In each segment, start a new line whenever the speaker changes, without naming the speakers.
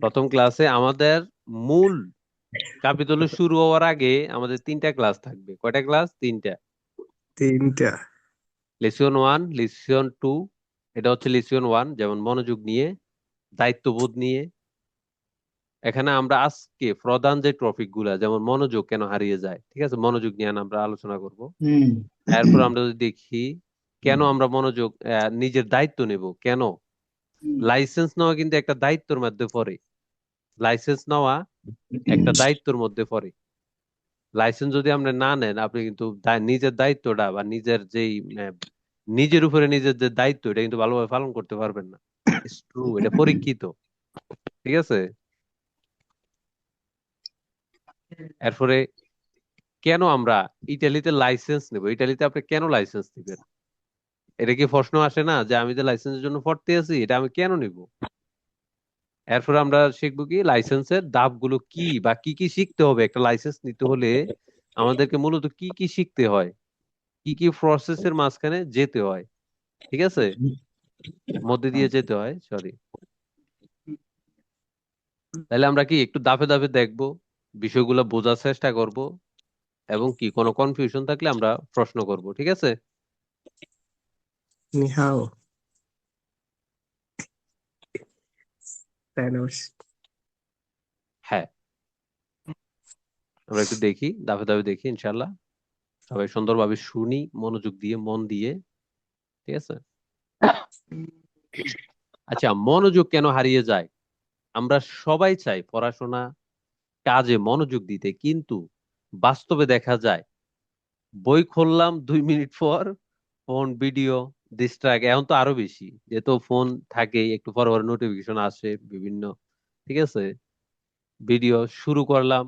প্রথম ক্লাসে আমাদের মূল ক্যাপিটাল শুরু হওয়ার আগে আমাদের তিনটা ক্লাস থাকবে। কয়টা ক্লাস? তিনটা।
তিনটা।
লেসন ওয়ান, লেসন টু, এটা হচ্ছে লেসন ওয়ান, যেমন মনোযোগ নিয়ে, দায়িত্ববোধ নিয়ে। এখানে আমরা আজকে প্রধান যে টপিক গুলা, যেমন মনোযোগ কেন হারিয়ে যায়, ঠিক আছে, মনোযোগ নিয়ে আমরা আলোচনা করব।
হুম।
এরপর আমরা যদি দেখি কেন আমরা মনোযোগ নিজের দায়িত্ব নেব কেন। লাইসেন্স নেওয়া কিন্তু একটা দায়িত্বের মধ্যে পড়ে। লাইসেন্স নেওয়া একটা দায়িত্বের মধ্যে পড়ে। লাইসেন্স যদি আপনি না নেন, আপনি কিন্তু নিজের দায়িত্বটা বা নিজের যেই নিজের উপরে নিজের যে দায়িত্ব, এটা কিন্তু ভালোভাবে পালন করতে পারবেন না। ট্রু, এটা পরীক্ষিত। ঠিক আছে। এরপরে কেন আমরা ইটালিতে লাইসেন্স নেব, ইটালিতে আপনি কেন লাইসেন্স নেবেন? এটা কি প্রশ্ন আসে না যে আমি যে লাইসেন্সের জন্য পড়তে আছি, এটা আমি কেন নিব? এরপর আমরা শিখবো কি লাইসেন্সের ধাপগুলো কি, বা কি কি শিখতে হবে একটা লাইসেন্স নিতে হলে। আমাদেরকে মূলত কি কি শিখতে হয়, কি কি প্রসেসের মাঝখানে যেতে হয়, ঠিক আছে, মধ্যে দিয়ে যেতে হয়, সরি। তাহলে আমরা কি একটু ধাপে ধাপে দেখবো, বিষয়গুলো বোঝার চেষ্টা করব, এবং কি কোনো কনফিউশন থাকলে আমরা প্রশ্ন করব, ঠিক আছে।
নিহাও। তাইনোস।
হ্যাঁ, আমরা একটু দেখি, ধাপে ধাপে দেখি ইনশাল্লাহ। সবাই সুন্দরভাবে শুনি, মনোযোগ দিয়ে, মন দিয়ে, ঠিক আছে। আচ্ছা, মনোযোগ কেন হারিয়ে যায়? আমরা সবাই চাই পড়াশোনা, কাজে মনোযোগ দিতে, কিন্তু বাস্তবে দেখা যায় বই খুললাম 2 মিনিট পর ফোন, ভিডিও, ডিস্ট্রাক্ট, এখন তো আরো বেশি, যেহেতু ফোন থাকেই, একটু পর পর নোটিফিকেশন আসে বিভিন্ন, ঠিক আছে। ভিডিও শুরু করলাম,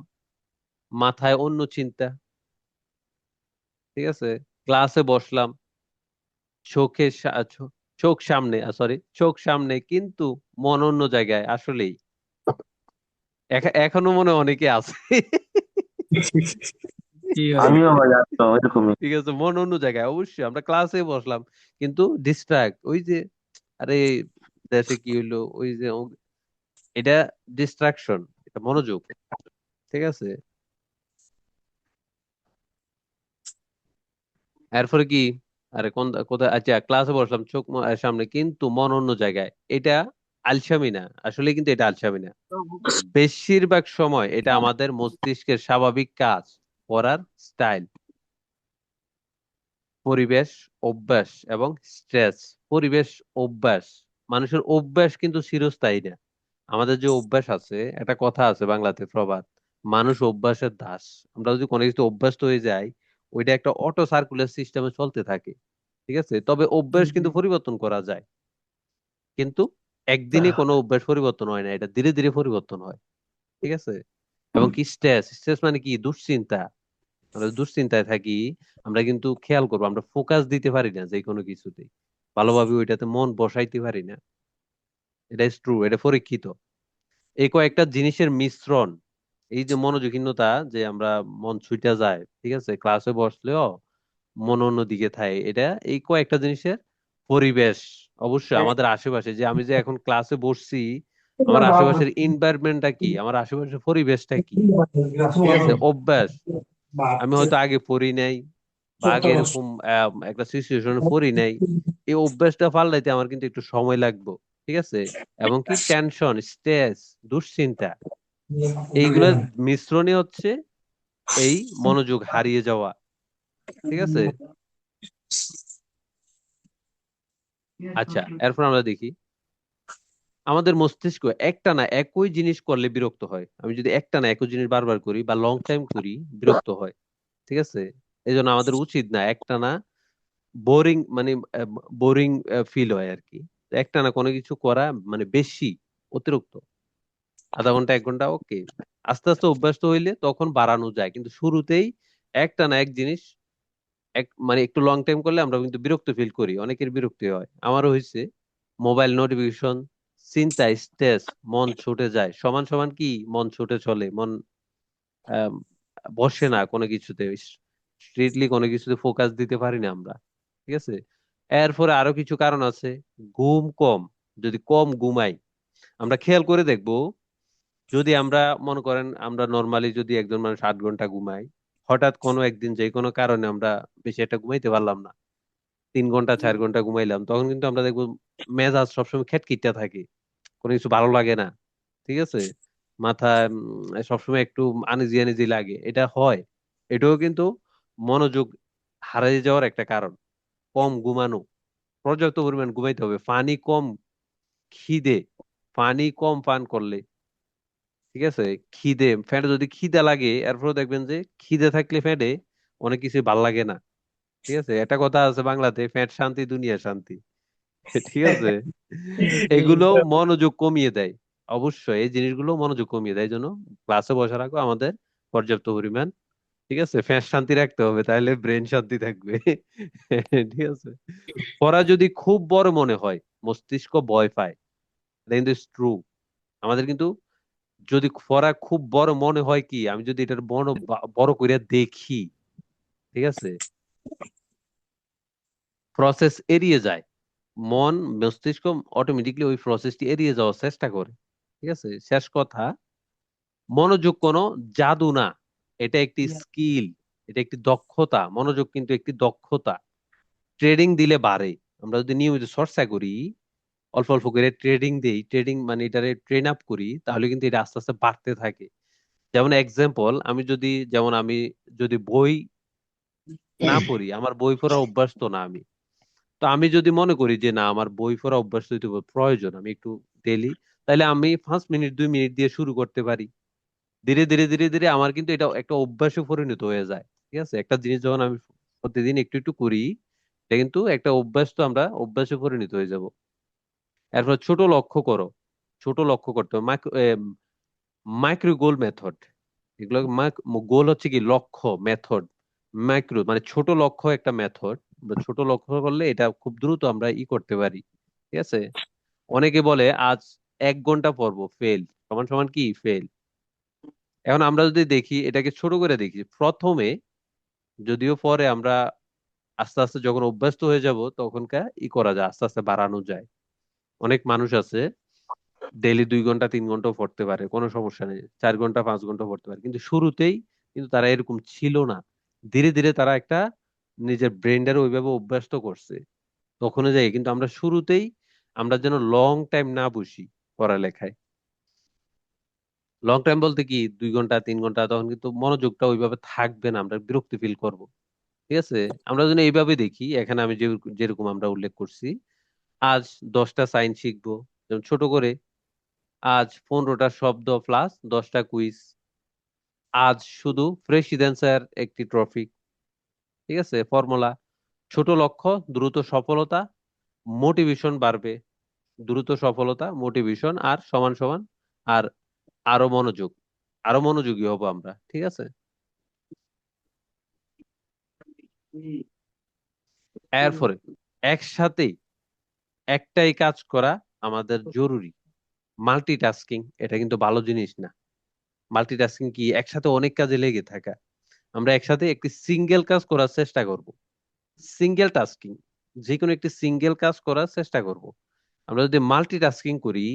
মাথায় অন্য চিন্তা, ঠিক আছে। ক্লাসে বসলাম, চোখের চোখ সামনে, সরি, চোখ সামনে, কিন্তু মন অন্য জায়গায় আসলেই। এখনো মনে হয় অনেকে আছে।
কি হয়?
আমিও ভাই একদম এরকমই।
ঠিক আছে, মন অন্য জায়গায়, অবশ্যই আমরা ক্লাসে বসলাম কিন্তু ডিস্ট্রাক্ট, ওই যে, আরে দেশে কি হইলো, ওই যে এটা ডিস্ট্রাকশন, এটা মনোযোগ, ঠিক আছে। এরপরে কি, আরে কোন কোথায়, আচ্ছা ক্লাসে বসলাম, চোখ সামনে, কিন্তু মন অন্য জায়গায়। এটা আলসামি না, আসলে কিন্তু এটা আলসামি না। বেশিরভাগ সময় এটা আমাদের মস্তিষ্কের স্বাভাবিক কাজ, পড়ার স্টাইল, পরিবেশ, অভ্যাস এবং স্ট্রেস। পরিবেশ, অভ্যাস, মানুষের অভ্যাস কিন্তু চিরস্থায়ী না। আমাদের যে অভ্যাস আছে, একটা কথা আছে বাংলাতে প্রবাদ, মানুষ অভ্যাসের দাস। আমরা যদি কোনো কিছু অভ্যস্ত হয়ে যাই, ওইটা একটা অটো সার্কুলার সিস্টেমে চলতে থাকে, ঠিক আছে। তবে অভ্যাস কিন্তু পরিবর্তন করা যায়, কিন্তু একদিনে কোনো অভ্যাস পরিবর্তন হয় না, এটা ধীরে ধীরে পরিবর্তন হয়, ঠিক আছে। এবং কি স্ট্রেস, স্ট্রেস মানে কি, দুশ্চিন্তা। আমরা দুশ্চিন্তায় থাকি, আমরা কিন্তু খেয়াল করবো, আমরা ফোকাস দিতে পারি না যে কোনো কিছুতে, ভালোভাবে ওইটাতে মন বসাইতে পারি না। এটা ট্রু, এটা পরীক্ষিত। এই কয়েকটা জিনিসের মিশ্রণ, এই যে মনোযোগহীনতা, যে আমরা মন ছুটে যায়, ঠিক আছে, ক্লাসে বসলেও মন অন্য দিকে থাকে, এটা এই কয়েকটা জিনিসের পরিবেশ। অবশ্যই আমাদের আশেপাশে, যে আমি যে এখন ক্লাসে বসছি, আমার আশেপাশের এনভায়রনমেন্টটা কি, আমার আশেপাশের পরিবেশটা কি, ঠিক আছে, অভ্যাস। আমি হয়তো আগে পড়ি নাই, বা আগে এরকম একটা সিচুয়েশনে পড়ি নাই, এই অভ্যাসটা পাল্টাইতে আমার কিন্তু একটু সময় লাগবে, ঠিক আছে। এবং কি টেনশন, স্ট্রেস, দুশ্চিন্তা, এইগুলোর মিশ্রণই হচ্ছে এই মনোযোগ হারিয়ে যাওয়া, ঠিক আছে। আচ্ছা, এরপর আমরা দেখি আমাদের মস্তিষ্ক একটানা একই জিনিস করলে বিরক্ত হয়। আমি যদি একটানা একই জিনিস বারবার করি বা লং টাইম করি, বিরক্ত হয়, ঠিক আছে। এই জন্য আমাদের উচিত না একটানা, বোরিং মানে বোরিং ফিল হয় আর কি। একটানা কোনো কিছু করা মানে বেশি, অতিরিক্ত, আধা ঘন্টা 1 ঘন্টা ওকে। আস্তে আস্তে অভ্যস্ত হইলে তখন বাড়ানো যায়, কিন্তু শুরুতেই একটানা এক জিনিস মানে একটু লং টাইম করলে আমরা কিন্তু বিরক্ত ফিল করি, অনেকের বিরক্তি হয়, আমারও হয়েছে। মোবাইল নোটিফিকেশন, চিন্তা, স্ট্রেস, মন ছুটে যায়, সমান সমান কি, মন ছুটে চলে, মন আহ, বসে না কোনো কিছুতে, স্ট্রিক্টলি কোনো কিছুতে ফোকাস দিতে পারি না আমরা, ঠিক আছে। এরপরে আরো কিছু কারণ আছে। ঘুম কম, যদি কম ঘুমাই, আমরা খেয়াল করে দেখবো, যদি আমরা মনে করেন আমরা নর্মালি যদি একজন মানুষ 8 ঘন্টা ঘুমাই, হঠাৎ কোনো একদিন যে কোনো কারণে আমরা বেশি একটা ঘুমাইতে পারলাম না, 3 ঘন্টা 4 ঘন্টা ঘুমাইলাম, তখন কিন্তু আমরা দেখবো মেজাজ সবসময় খিটখিটে থাকে, কোনো কিছু ভালো লাগে না। ঠিক আছে, মাথায় সবসময় একটু আনিজি আনিজি লাগে, এটা হয়। এটাও কিন্তু মনোযোগ হারিয়ে যাওয়ার একটা কারণ। কম ঘুমানো, পর্যাপ্ত পরিমাণ ঘুমাইতে হবে, পানি কম, খিদে, পানি কম পান করলে, ঠিক আছে, খিদে, ফ্যাটে যদি খিদে লাগে, এরপরে দেখবেন যে খিদে থাকলে ফ্যাটে অনেক কিছু ভাল লাগে না। ঠিক আছে, একটা কথা আছে বাংলাতে, ফ্যাট শান্তি দুনিয়া শান্তি। ঠিক আছে, এগুলো মনোযোগ কমিয়ে দেয়। অবশ্যই এই জিনিসগুলো মনোযোগ কমিয়ে দেয়, এই জন্য ক্লাসে বসার আগে আমাদের পর্যাপ্ত পরিমাণ, ঠিক আছে, ফ্যাট শান্তি রাখতে হবে, তাহলে ব্রেন শান্তি থাকবে। ঠিক আছে, পড়া যদি খুব বড় মনে হয়, মস্তিষ্ক ভয় পায়, এটা কিন্তু ট্রু। আমাদের কিন্তু যদি পড়া খুব বড় মনে হয়, কি আমি যদি এটার বড় বড় করে দেখি, ঠিক আছে, প্রসেস এড়িয়ে যায়, মন, মস্তিষ্ক অটোমেটিকলি ওই প্রসেসটি এড়িয়ে যাওয়ার চেষ্টা করে। ঠিক আছে, শেষ কথা, মনোযোগ কোনো জাদু না, এটা একটি স্কিল, এটা একটি দক্ষতা। মনোযোগ কিন্তু একটি দক্ষতা, ট্রেডিং দিলে বাড়ে। আমরা যদি নিয়মিত চর্চা করি, অল্প অল্প করে ট্রেডিং দেই, ট্রেডিং মানে এটারে ট্রেন আপ করি, তাহলে কিন্তু এটা আস্তে আস্তে বাড়তে থাকে। যেমন এক্সাম্পল, আমি যদি বই না পড়ি, আমার বই পড়ার অভ্যাস তো না আমি, তো আমি যদি মনে করি যে না, আমার বই পড়া অভ্যাস তৈরি করা প্রয়োজন, আমি একটু ডেলি, তাহলে আমি 5 মিনিট 2 মিনিট দিয়ে শুরু করতে পারি। ধীরে ধীরে ধীরে ধীরে আমার কিন্তু এটা একটা অভ্যাসে পরিণত হয়ে যায়। ঠিক আছে, একটা জিনিস যখন আমি প্রতিদিন একটু একটু করি, এটা কিন্তু একটা অভ্যাস, তো আমরা অভ্যাসে পরিণত হয়ে যাব। এরপর ছোট লক্ষ্য করো, ছোট লক্ষ্য করতে হবে, মাইক্রো গোল মেথড। এগুলো গোল হচ্ছে কি লক্ষ্য, মেথড মাইক্রো মানে ছোট লক্ষ্য একটা মেথড। আমরা ছোট লক্ষ্য করলে এটা খুব দ্রুত আমরা করতে পারি। ঠিক আছে, অনেকে বলে আজ 1 ঘন্টা পড়বো, ফেল, সমান সমান কি ফেল। এখন আমরা যদি দেখি, এটাকে ছোট করে দেখি, প্রথমে যদিও পরে আমরা আস্তে আস্তে যখন অভ্যস্ত হয়ে যাব, তখনকার করা যায়, আস্তে আস্তে বাড়ানো যায়। অনেক মানুষ আছে ডেইলি 2 ঘন্টা 3 ঘন্টাও পড়তে পারে, কোনো সমস্যা নেই, 4 ঘন্টা 5 ঘন্টা পড়তে পারে, কিন্তু শুরুতেই কিন্তু তারা এরকম ছিল না। ধীরে ধীরে তারা একটা নিজের ব্রেনটারে ওইভাবে অভ্যস্ত করছে, তখন যাই কিন্তু আমরা শুরুতেই আমরা যেন লং টাইম না বসি পড়ালেখায়। লং টাইম বলতে কি 2 ঘন্টা 3 ঘন্টা, তখন কিন্তু মনোযোগটা ওইভাবে থাকবে না, আমরা বিরক্তি ফিল করব। ঠিক আছে, আমরা যদি এইভাবে দেখি, এখানে আমি যেরকম আমরা উল্লেখ করছি, আজ 10টা সাইন শিখবো, যেমন ছোট করে, আজ 15টা শব্দ প্লাস 10টা কুইজ, আজ শুধু প্রেসিডেন্সের একটি ট্রফি। ঠিক আছে, ফর্মুলা, ছোট লক্ষ্য, দ্রুত সফলতা, মোটিভেশন বাড়বে, দ্রুত সফলতা, মোটিভেশন, আর সমান সমান, আর আরো মনোযোগ, আরো মনোযোগী হব আমরা। ঠিক আছে, এরপরে একসাথে একটাই কাজ করা আমাদের জরুরি। মাল্টিটাস্কিং এটা কিন্তু ভালো জিনিস না। মাল্টিটাস্কিং কি একসাথে অনেক কাজে লেগে থাকা, আমরা একসাথে একটি সিঙ্গেল কাজ করার চেষ্টা করব। সিঙ্গেল টাস্কিং, যে কোনো একটি সিঙ্গেল কাজ করার চেষ্টা করব। আমরা যদি মাল্টিটাস্কিং করি,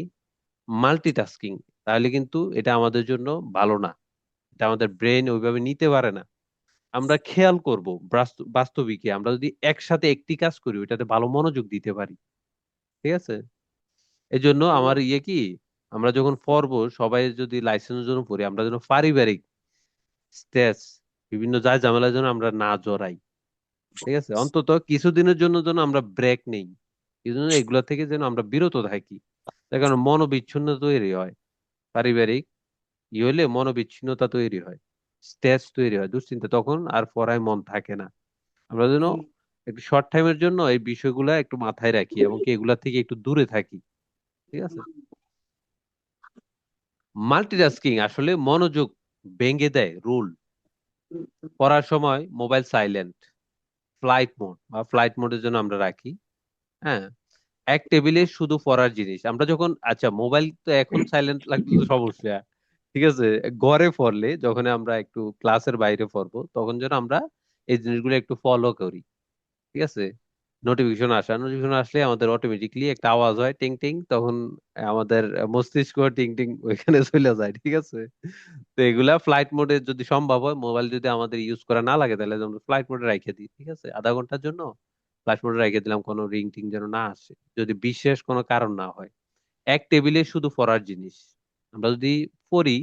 মাল্টিটাস্কিং, তাহলে কিন্তু এটা আমাদের জন্য ভালো না, এটা আমাদের ব্রেন ওইভাবে নিতে পারে না। আমরা খেয়াল করব বাস্তবিকে আমরা যদি একসাথে একটি কাজ করি, ওইটাতে ভালো মনোযোগ দিতে পারি। ঠিক আছে, এই জন্য আমার কি, আমরা যখন পড়বো, সবাই যদি লাইসেন্সের জন্য পড়ি, আমরা যেন পারিবারিক স্ট্রেস, বিভিন্ন যায় ঝামেলার জন্য আমরা না জড়াই। ঠিক আছে, অন্তত কিছুদিনের জন্য যেন আমরা ব্রেক নেই, এই জন্য এগুলা থেকে যেন আমরা বিরত থাকি। তার কারণ মনোবিচ্ছিন্নতা তৈরি হয়, পারিবারিক হলে মনোবিচ্ছিন্নতা তৈরি হয়, স্ট্রেস তৈরি হয়, দুশ্চিন্তা, তখন আর পড়ায় মন থাকে না। আমরা যেন একটু শর্ট টাইমের জন্য এই বিষয়গুলা একটু মাথায় রাখি, এবং কি এগুলা থেকে একটু দূরে থাকি। ঠিক আছে, মাল্টিটাস্কিং আসলে মনোযোগ ভেঙে দেয় রুল। পড়ার সময় মোবাইল সাইলেন্ট, ফ্লাইট মোডের জন্য আমরা রাখি। হ্যাঁ, এক টেবিলে শুধু পড়ার জিনিস, আমরা যখন, আচ্ছা মোবাইল তো এখন সাইলেন্ট লাগলে তো সমস্যা। ঠিক আছে, ঘরে পড়লে, যখন আমরা একটু ক্লাসের বাইরে পড়বো, তখন যেন আমরা এই জিনিসগুলো একটু ফলো করি। ঠিক আছে, নোটিফিকেশন আসলে আমাদের অটোমেটিকলি একটা আওয়াজ হয়, টিং টিং, তখন আমাদের মস্তিষ্ক টিং টিং ওইখানে চলে যায়, ঠিক আছে। তো এগুলা ফ্লাইট মোডে যদি সম্ভব হয়, মোবাইল যদি আমাদের ইউজ করা না লাগে, তাহলে আমরা ফ্লাইট মোডে রেখে দিই, ঠিক আছে, আধা ঘন্টার জন্য ফ্লাইট মোডে রেখে দিলাম, কোনো রিং টিং যেন না আসে, যদি বিশেষ কোনো কারণ না হয়। এক টেবিলে শুধু পড়ার জিনিস, আমরা যদি পড়ি,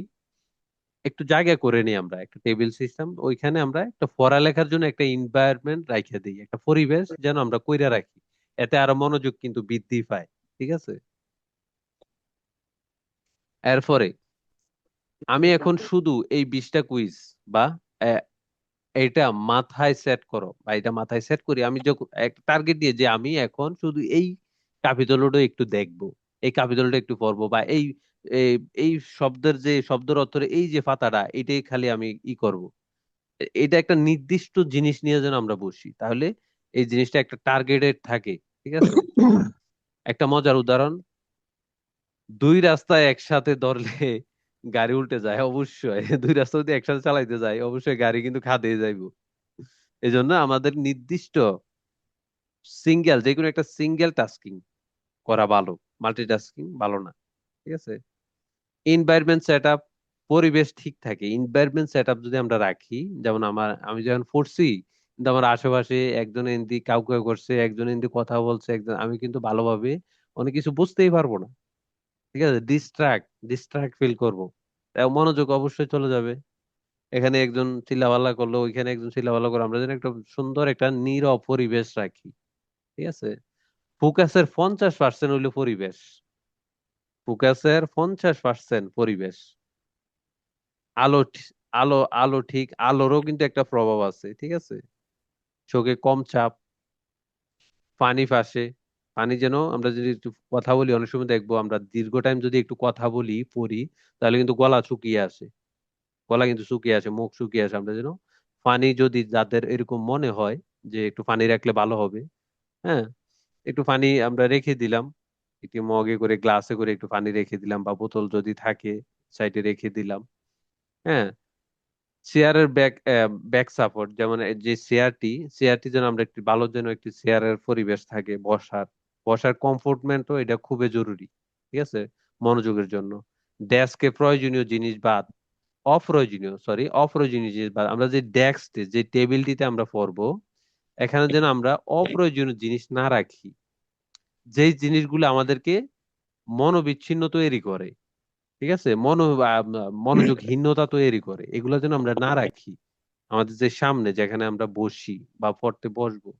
একটু জায়গা করে নিই, আমরা একটা টেবিল সিস্টেম, ওইখানে আমরা একটা পড়ালেখার জন্য একটা এনভায়রনমেন্ট রাখে দিই, একটা পরিবেশ যেন আমরা কইরা রাখি, এতে আরো মনোযোগ কিন্তু বৃদ্ধি পায়, ঠিক আছে। এরপরে আমি এখন শুধু এই 20টা কুইজ বা আহ, এটা মাথায় সেট করো, বা এটা মাথায় সেট করি, আমি যখন একটা টার্গেট দিয়ে যে আমি এখন শুধু এই ক্যাপিটালটা একটু দেখবো, এই ক্যাপিটালটা একটু পড়বো, বা এই এই এই শব্দের যে শব্দের অর্থে এই যে পাতাটা, এটাই খালি আমি করব। এটা একটা নির্দিষ্ট জিনিস নিয়ে যেন আমরা বসি, তাহলে এই জিনিসটা একটা টার্গেটেড থাকে, ঠিক আছে। একটা মজার উদাহরণ, দুই রাস্তায় একসাথে ধরলে গাড়ি উল্টে যায় অবশ্যই, দুই রাস্তা যদি একসাথে চালাইতে যায় অবশ্যই গাড়ি কিন্তু খাদে যাইবো। এই জন্য আমাদের নির্দিষ্ট সিঙ্গেল, যে কোনো একটা সিঙ্গেল টাস্কিং করা ভালো, মাল্টিটাস্কিং ভালো না, ঠিক আছে। এনভায়রনমেন্ট সেট আপ, পরিবেশ ঠিক থাকে, এনভায়রনমেন্ট সেট আপ যদি আমরা রাখি, যেমন আমি যখন পড়ছি, কিন্তু আমার আশেপাশে একজন এমনি কাউ কাউ করছে, একজন এমনি কথা বলছে, একজন, আমি কিন্তু ভালোভাবে অনেক কিছু বুঝতেই পারবো না, ঠিক আছে, ডিস্ট্রাক্ট ফিল করবো, তাই মনোযোগ অবশ্যই চলে যাবে। এখানে একজন চিল্লাপাল্লা করলো, ওইখানে একজন চিল্লাপাল্লা করলো, আমরা যেন একটা সুন্দর একটা নীরব পরিবেশ রাখি, ঠিক আছে। ফোকাসের 50% হইলো পরিবেশ, ফোকাসের 50% পরিবেশ। আলো ঠি- আলো আলো ঠিক, আলোরও কিন্তু একটা প্রভাব আছে, ঠিক আছে। চোখে কম চাপ, পানি ফাঁসে, পানি যেন, আমরা যদি একটু কথা বলি, অনেক সময় দেখবো আমরা দীর্ঘ টাইম যদি একটু কথা বলি, পড়ি, তাহলে কিন্তু গলা শুকিয়ে আসে, গলা কিন্তু শুকিয়ে আসে, মুখ শুকিয়ে আসে, আমরা যেন পানি, যদি যাদের এরকম মনে হয় যে একটু পানি রাখলে ভালো হবে, হ্যাঁ, একটু পানি আমরা রেখে দিলাম, একটু মগে করে গ্লাসে করে একটু পানি রেখে দিলাম, বা বোতল যদি থাকে সাইডে রেখে দিলাম, হ্যাঁ। চেয়ারের ব্যাক সাপোর্ট, যেমন এই যে চেয়ারটি যেন আমরা একটি ভালো, যেন একটি চেয়ারের পরিবেশ থাকে, বসার বসার কমফোর্টমেন্টও এটা খুবই জরুরি, ঠিক আছে, মনোযোগের জন্য। ডেস্কে প্রয়োজনীয় জিনিস বাদ, অপ্রয়োজনীয় জিনিস বাদ, আমরা যে ডেস্কটি, যে টেবিলটিতে আমরা পড়বো, এখানে যেন আমরা অপ্রয়োজনীয় জিনিস না রাখি, যেই জিনিসগুলো আমাদেরকে মনোবিচ্ছিন্ন তৈরি করে, ঠিক আছে, মনোযোগহীনতা তৈরি করে, এগুলো যেন আমরা না রাখি আমাদের যে সামনে, যেখানে আমরা বসি বা পড়তে বসবো।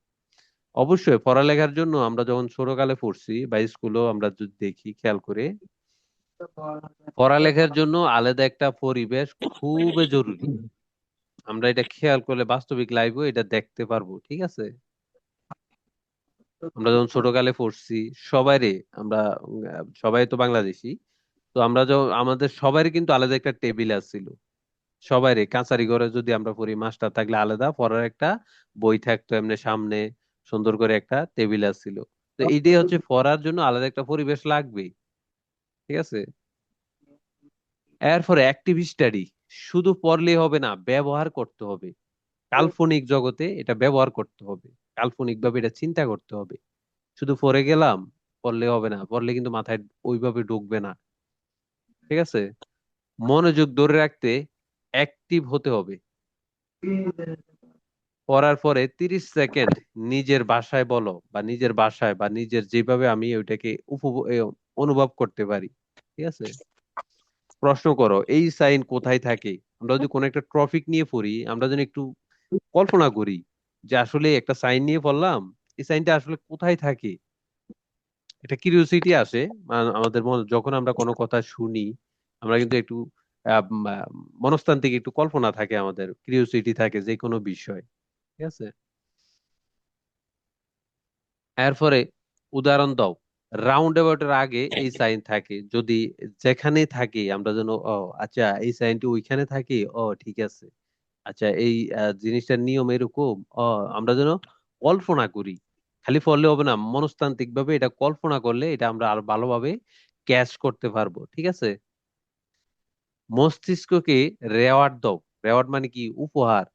অবশ্যই পড়ালেখার জন্য আমরা যখন ছোটকালে পড়ছি বা স্কুলেও আমরা যদি দেখি খেয়াল করে, পড়ালেখার জন্য আলাদা একটা পরিবেশ খুবই জরুরি। আমরা এটা খেয়াল করলে বাস্তবিক লাইফও এটা দেখতে পারবো, ঠিক আছে। আমরা যখন ছোটকালে পড়ছি, সবাইরে আমরা সবাই তো বাংলাদেশি, তো আমরা যখন, আমাদের সবারই কিন্তু আলাদা একটা টেবিল আছিল, সবাইরে কাঁচারি ঘরে যদি আমরা পড়ি, মাস্টার থাকলে আলাদা পড়ার একটা বই থাকতো এমনি সামনে, সুন্দর করে একটা টেবিল আছিল। তো এইটাই হচ্ছে, পড়ার জন্য আলাদা একটা পরিবেশ লাগবে, ঠিক আছে। এরপরে অ্যাক্টিভ স্টাডি, শুধু পড়লেই হবে না, ব্যবহার করতে হবে, কাল্পনিক জগতে এটা ব্যবহার করতে হবে, কাল্পনিক ভাবে এটা চিন্তা করতে হবে। শুধু পড়ে গেলাম, পড়লে হবে না, পড়লে কিন্তু মাথায় ওইভাবে ঢুকবে না, ঠিক আছে। মনোযোগ ধরে রাখতে অ্যাক্টিভ হতে হবে। পড়ার পরে 30 সেকেন্ড নিজের ভাষায় বলো, বা নিজের ভাষায়, বা নিজের যেভাবে আমি ওইটাকে অনুভব করতে পারি, ঠিক আছে। প্রশ্ন করো, এই সাইন কোথায় থাকে। আমরা যদি কোনো একটা টপিক নিয়ে পড়ি, আমরা যদি একটু কল্পনা করি যে আসলে একটা সাইন নিয়ে পড়লাম, এই সাইনটা আসলে কোথায় থাকে, এটা কিউরিওসিটি আসে। আমাদের যখন আমরা কোনো কথা শুনি, আমরা কিন্তু একটু মনস্তান্ত্রিক একটু কল্পনা থাকে, আমাদের কিউরিওসিটি থাকে যে কোনো বিষয়, ঠিক আছে। এরপরে উদাহরণ দাও, রাউন্ড অ্যাবাউটের আগে এই সাইন থাকে, যদি যেখানে থাকে আমরা যেন, ও আচ্ছা এই সাইনটি ওইখানে থাকে, ও ঠিক আছে, আচ্ছা এই জিনিসটার নিয়ম এরকম, ও, আমরা যেন কল্পনা করি, খালি পড়লে হবে না, মনস্তান্ত্রিক ভাবে এটা কল্পনা করলে এটা আমরা আরো ভালোভাবে ক্যাচ করতে পারবো, ঠিক আছে। মস্তিষ্ককে রেওয়ার্ড দাও, রেওয়ার্ড মানে কি, উপহার,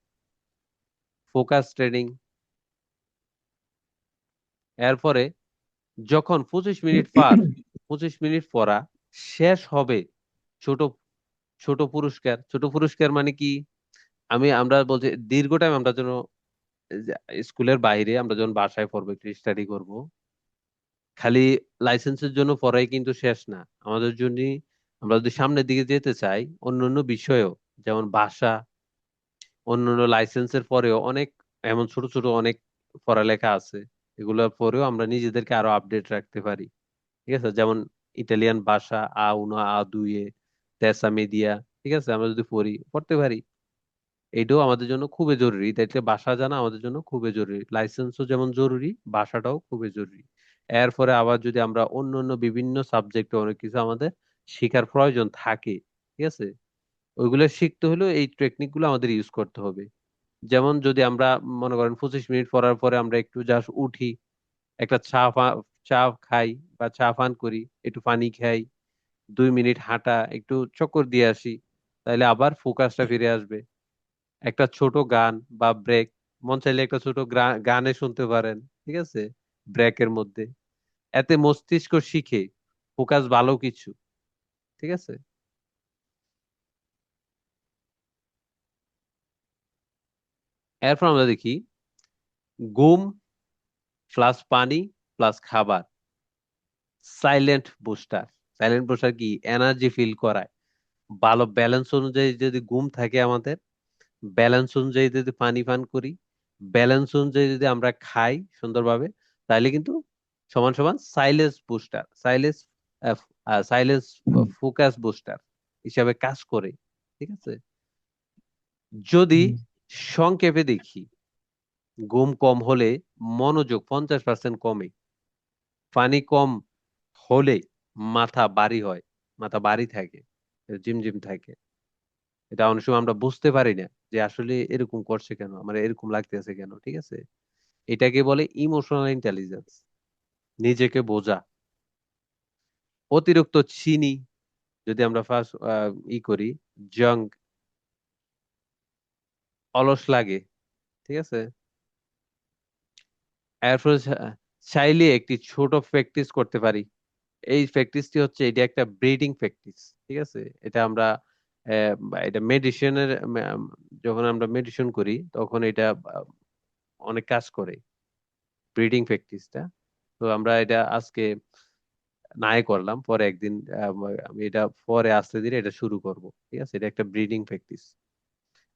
ফোকাস ট্রেনিং, এরপরে যখন 25 মিনিট পার, 25 মিনিট পড়া শেষ হবে, ছোট ছোট পুরস্কার। ছোট পুরস্কার মানে কি, আমরা বলছি দীর্ঘ টাইম আমরা যেন যে স্কুলের বাইরে আমরা যখন বাসায় পড়বো, একটু স্টাডি করব, খালি লাইসেন্সের জন্য পড়াই কিন্তু শেষ না আমাদের জন্য। আমরা যদি সামনের দিকে যেতে চাই, অন্য অন্য বিষয়েও, যেমন ভাষা, অন্যান্য লাইসেন্সের পরেও অনেক এমন ছোট ছোট অনেক পড়ালেখা আছে, এগুলোর পরেও আমরা নিজেদেরকে আরো আপডেট রাখতে পারি। ঠিক আছে, যেমন ইটালিয়ান ভাষা, আ উনো আ দুইয়ে, তেসা মেদিয়া, ঠিক আছে, আমরা যদি পড়তে পারি, এটাও আমাদের জন্য খুবই জরুরি। তাইলে ভাষা জানা আমাদের জন্য খুবই জরুরি, লাইসেন্সও যেমন জরুরি, ভাষাটাও খুবই জরুরি। এরপরে আবার যদি আমরা অন্য অন্য বিভিন্ন সাবজেক্টে অনেক কিছু আমাদের শেখার প্রয়োজন থাকে, ঠিক আছে, ওইগুলো শিখতে হলেও এই টেকনিক গুলো আমাদের ইউজ করতে হবে। যেমন যদি আমরা মনে করেন 25 মিনিট পড়ার পরে আমরা একটু জাস্ট উঠি, একটা চা খাই বা চা পান করি, একটু পানি খাই, 2 মিনিট হাঁটা, একটু চক্কর দিয়ে আসি, তাহলে আবার ফোকাসটা ফিরে আসবে। একটা ছোট গান বা ব্রেক, মন চাইলে একটা ছোট গানে শুনতে পারেন, ঠিক আছে, ব্রেকের মধ্যে। এতে মস্তিষ্ক শিখে ফোকাস ভালো কিছু, ঠিক আছে। এরপর আমরা দেখি ঘুম প্লাস পানি প্লাস খাবার, সাইলেন্ট বুস্টার। সাইলেন্ট বুস্টার কি, এনার্জি ফিল করায়। ভালো ব্যালেন্স অনুযায়ী যদি ঘুম থাকে আমাদের, ব্যালেন্স অনুযায়ী যদি পানি পান করি, ব্যালেন্স অনুযায়ী যদি আমরা খাই সুন্দরভাবে, তাহলে কিন্তু সমান সমান silence booster, silence focus booster হিসাবে কাজ করে। ঠিক আছে, যদি সংক্ষেপে দেখি, ঘুম কম হলে মনোযোগ 50% কমে, পানি কম হলে মাথা ভারী হয়, মাথা ভারী থাকে, ঝিমঝিম থাকে। এটা অনেক সময় আমরা বুঝতে পারি না যে আসলে এরকম করছে কেন, আমার এরকম লাগতেছে কেন, ঠিক আছে। এটাকে বলে ইমোশনাল ইন্টেলিজেন্স, নিজেকে বোঝা। অতিরিক্ত চিনি যদি আমরা ফার্স্ট করি, জাঙ্ক, অলস লাগে, ঠিক আছে। এরপরে চাইলে একটি ছোট প্র্যাকটিস করতে পারি। এই প্র্যাকটিসটি হচ্ছে, এটা একটা ব্রিডিং প্র্যাকটিস, ঠিক আছে। এটা আমরা এটা মেডিসিনের, যখন আমরা মেডিসিন করি তখন এটা অনেক কাজ করে, ব্রিডিং প্র্যাকটিসটা। তো আমরা এটা আজকে নাই করলাম, পরে একদিন আমি এটা পরে আস্তে ধীরে এটা শুরু করব, ঠিক আছে। এটা একটা ব্রিডিং প্র্যাকটিস।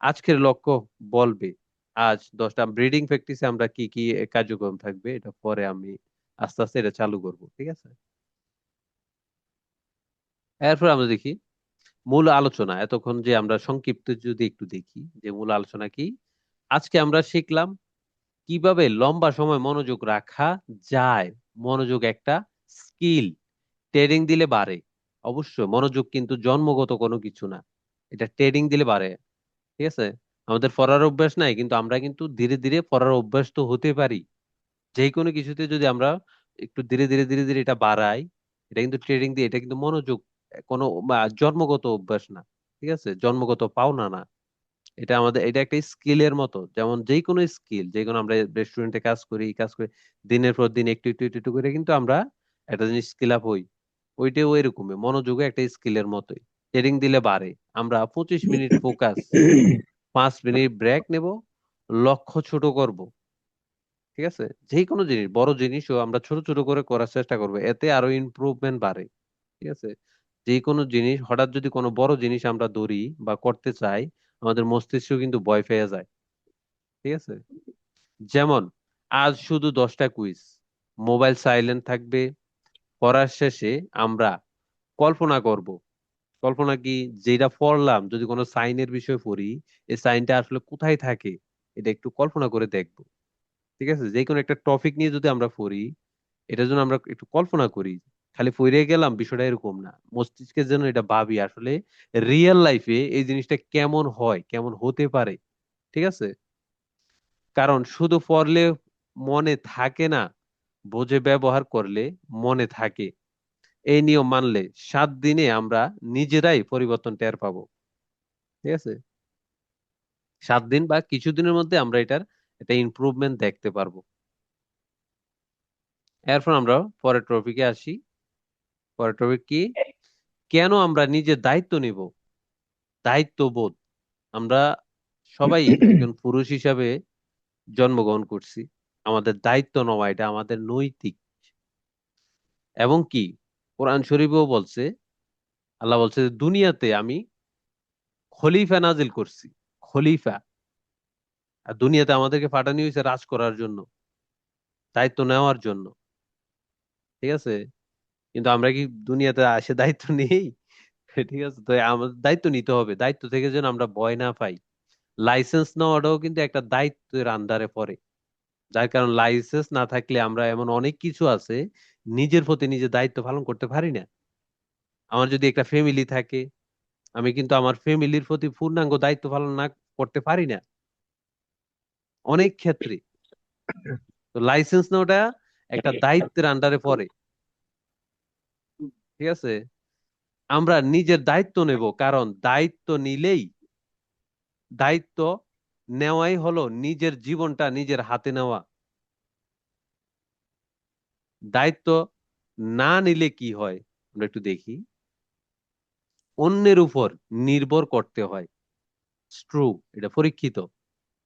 আজকের লক্ষ্য বলবে আজ 10টা ব্রিডিং প্র্যাকটিসে আমরা কি কি কার্যক্রম থাকবে, এটা পরে আমি আস্তে আস্তে এটা চালু করব, ঠিক আছে। এরপর আমরা দেখি মূল আলোচনা। এতক্ষণ যে আমরা সংক্ষিপ্ত যদি একটু দেখি যে মূল আলোচনা কি, আজকে আমরা শিখলাম কিভাবে লম্বা সময় মনোযোগ রাখা যায়। মনোযোগ একটা স্কিল, ট্রেনিং দিলে বাড়ে। অবশ্য মনোযোগ কিন্তু জন্মগত কোনো কিছু না, এটা ট্রেনিং দিলে বাড়ে, ঠিক আছে। আমাদের পড়ার অভ্যাস নাই, কিন্তু আমরা কিন্তু ধীরে ধীরে পড়ার অভ্যাস তো হতে পারি। যে কোনো কিছুতে যদি আমরা একটু ধীরে ধীরে ধীরে ধীরে এটা বাড়াই, এটা কিন্তু ট্রেনিং দিয়ে, এটা কিন্তু মনোযোগ কোনো জন্মগত অভ্যাস না, ঠিক আছে, জন্মগত পাওনা না। এটা আমাদের, এটা একটা স্কিলের মতো, যেমন যে কোনো স্কিল, যে কোনো আমরা রেস্টুরেন্টে কাজ করি দিনের পর দিন একটু একটু একটু একটু করে কিন্তু আমরা একটা জিনিস স্কিল আপ হই। ওইটাও এরকমই, মনোযোগও একটা স্কিলের মতোই, ট্রেনিং দিলে বাড়ে। আমরা 25 মিনিট ফোকাস, 5 মিনিট ব্রেক নেব, লক্ষ্য ছোট করব, ঠিক আছে। যে কোনো জিনিস, বড় জিনিসও আমরা ছোট ছোট করে করার চেষ্টা করবো, এতে আরো ইমপ্রুভমেন্ট বাড়ে, ঠিক আছে। যে কোনো জিনিস হঠাৎ যদি কোনো বড় জিনিস আমরা ধরি বা করতে চাই, আমাদের মস্তিষ্ক কিন্তু ভয় পেয়ে যায়, ঠিক আছে। যেমন আজ শুধু 10টা কুইজ, মোবাইল সাইলেন্ট থাকবে, পড়ার শেষে আমরা কল্পনা করব। কল্পনা কি, যেটা পড়লাম যদি কোনো সাইনের বিষয় পড়ি, এই সাইনটা আসলে কোথায় থাকে, এটা একটু কল্পনা করে দেখবো, ঠিক আছে। যে কোনো একটা টপিক নিয়ে যদি আমরা পড়ি, এটার জন্য আমরা একটু কল্পনা করি, খালি পড়ে গেলাম বিষয়টা এরকম না, মস্তিষ্কের জন্য এটা ভাবি আসলে রিয়েল লাইফে এই জিনিসটা কেমন হয়, কেমন হতে পারে, ঠিক আছে। কারণ শুধু পড়লে মনে থাকে না, বুঝে ব্যবহার করলে মনে থাকে। এই নিয়ম মানলে 7 দিনে আমরা নিজেরাই পরিবর্তন টের পাবো, ঠিক আছে। 7 দিন বা কিছুদিনের মধ্যে আমরা এটার একটা ইমপ্রুভমেন্ট দেখতে পারবো। এরপর আমরা পরের টপিকে আসি। পরের টপিক কি? কেন আমরা নিজের দায়িত্ব নিব? দায়িত্ববোধ। আমরা সবাই একজন পুরুষ হিসাবে জন্মগ্রহণ করছি। আমাদের দায়িত্ব নেওয়া এটা আমাদের নৈতিক। এবং কি, কোরআন শরীফেও বলছে, আল্লাহ বলছে যে দুনিয়াতে আমি খলিফা নাজিল করছি। খলিফা। আর দুনিয়াতে আমাদেরকে পাঠানো হয়েছে রাজ করার জন্য, দায়িত্ব নেওয়ার জন্য। ঠিক আছে? কিন্তু আমরা কি দুনিয়াতে আসে দায়িত্ব নেই? ঠিক আছে, তো আমাদের দায়িত্ব নিতে হবে। দায়িত্ব থেকে যেন আমরা ভয় না পাই। লাইসেন্স নেওয়াটাও কিন্তু একটা দায়িত্বের আন্ডারে পড়ে। যার কারণ লাইসেন্স না থাকলে আমরা এমন অনেক কিছু আছে নিজের প্রতি নিজে দায়িত্ব পালন করতে পারি না। আমার যদি একটা ফ্যামিলি থাকে, আমি কিন্তু আমার ফ্যামিলির প্রতি পূর্ণাঙ্গ দায়িত্ব পালন না করতে পারি না অনেক ক্ষেত্রে। তো লাইসেন্স নেওয়াটা একটা দায়িত্বের আন্ডারে পড়ে। ঠিক আছে? আমরা নিজের দায়িত্ব নেব, কারণ দায়িত্ব নিলেই, দায়িত্ব নেওয়াই হলো নিজের জীবনটা নিজের হাতে নেওয়া। দায়িত্ব না নিলে কি হয় আমরা একটু দেখি। অন্যের উপর নির্ভর করতে হয়। ট্রু, এটা পরীক্ষিত।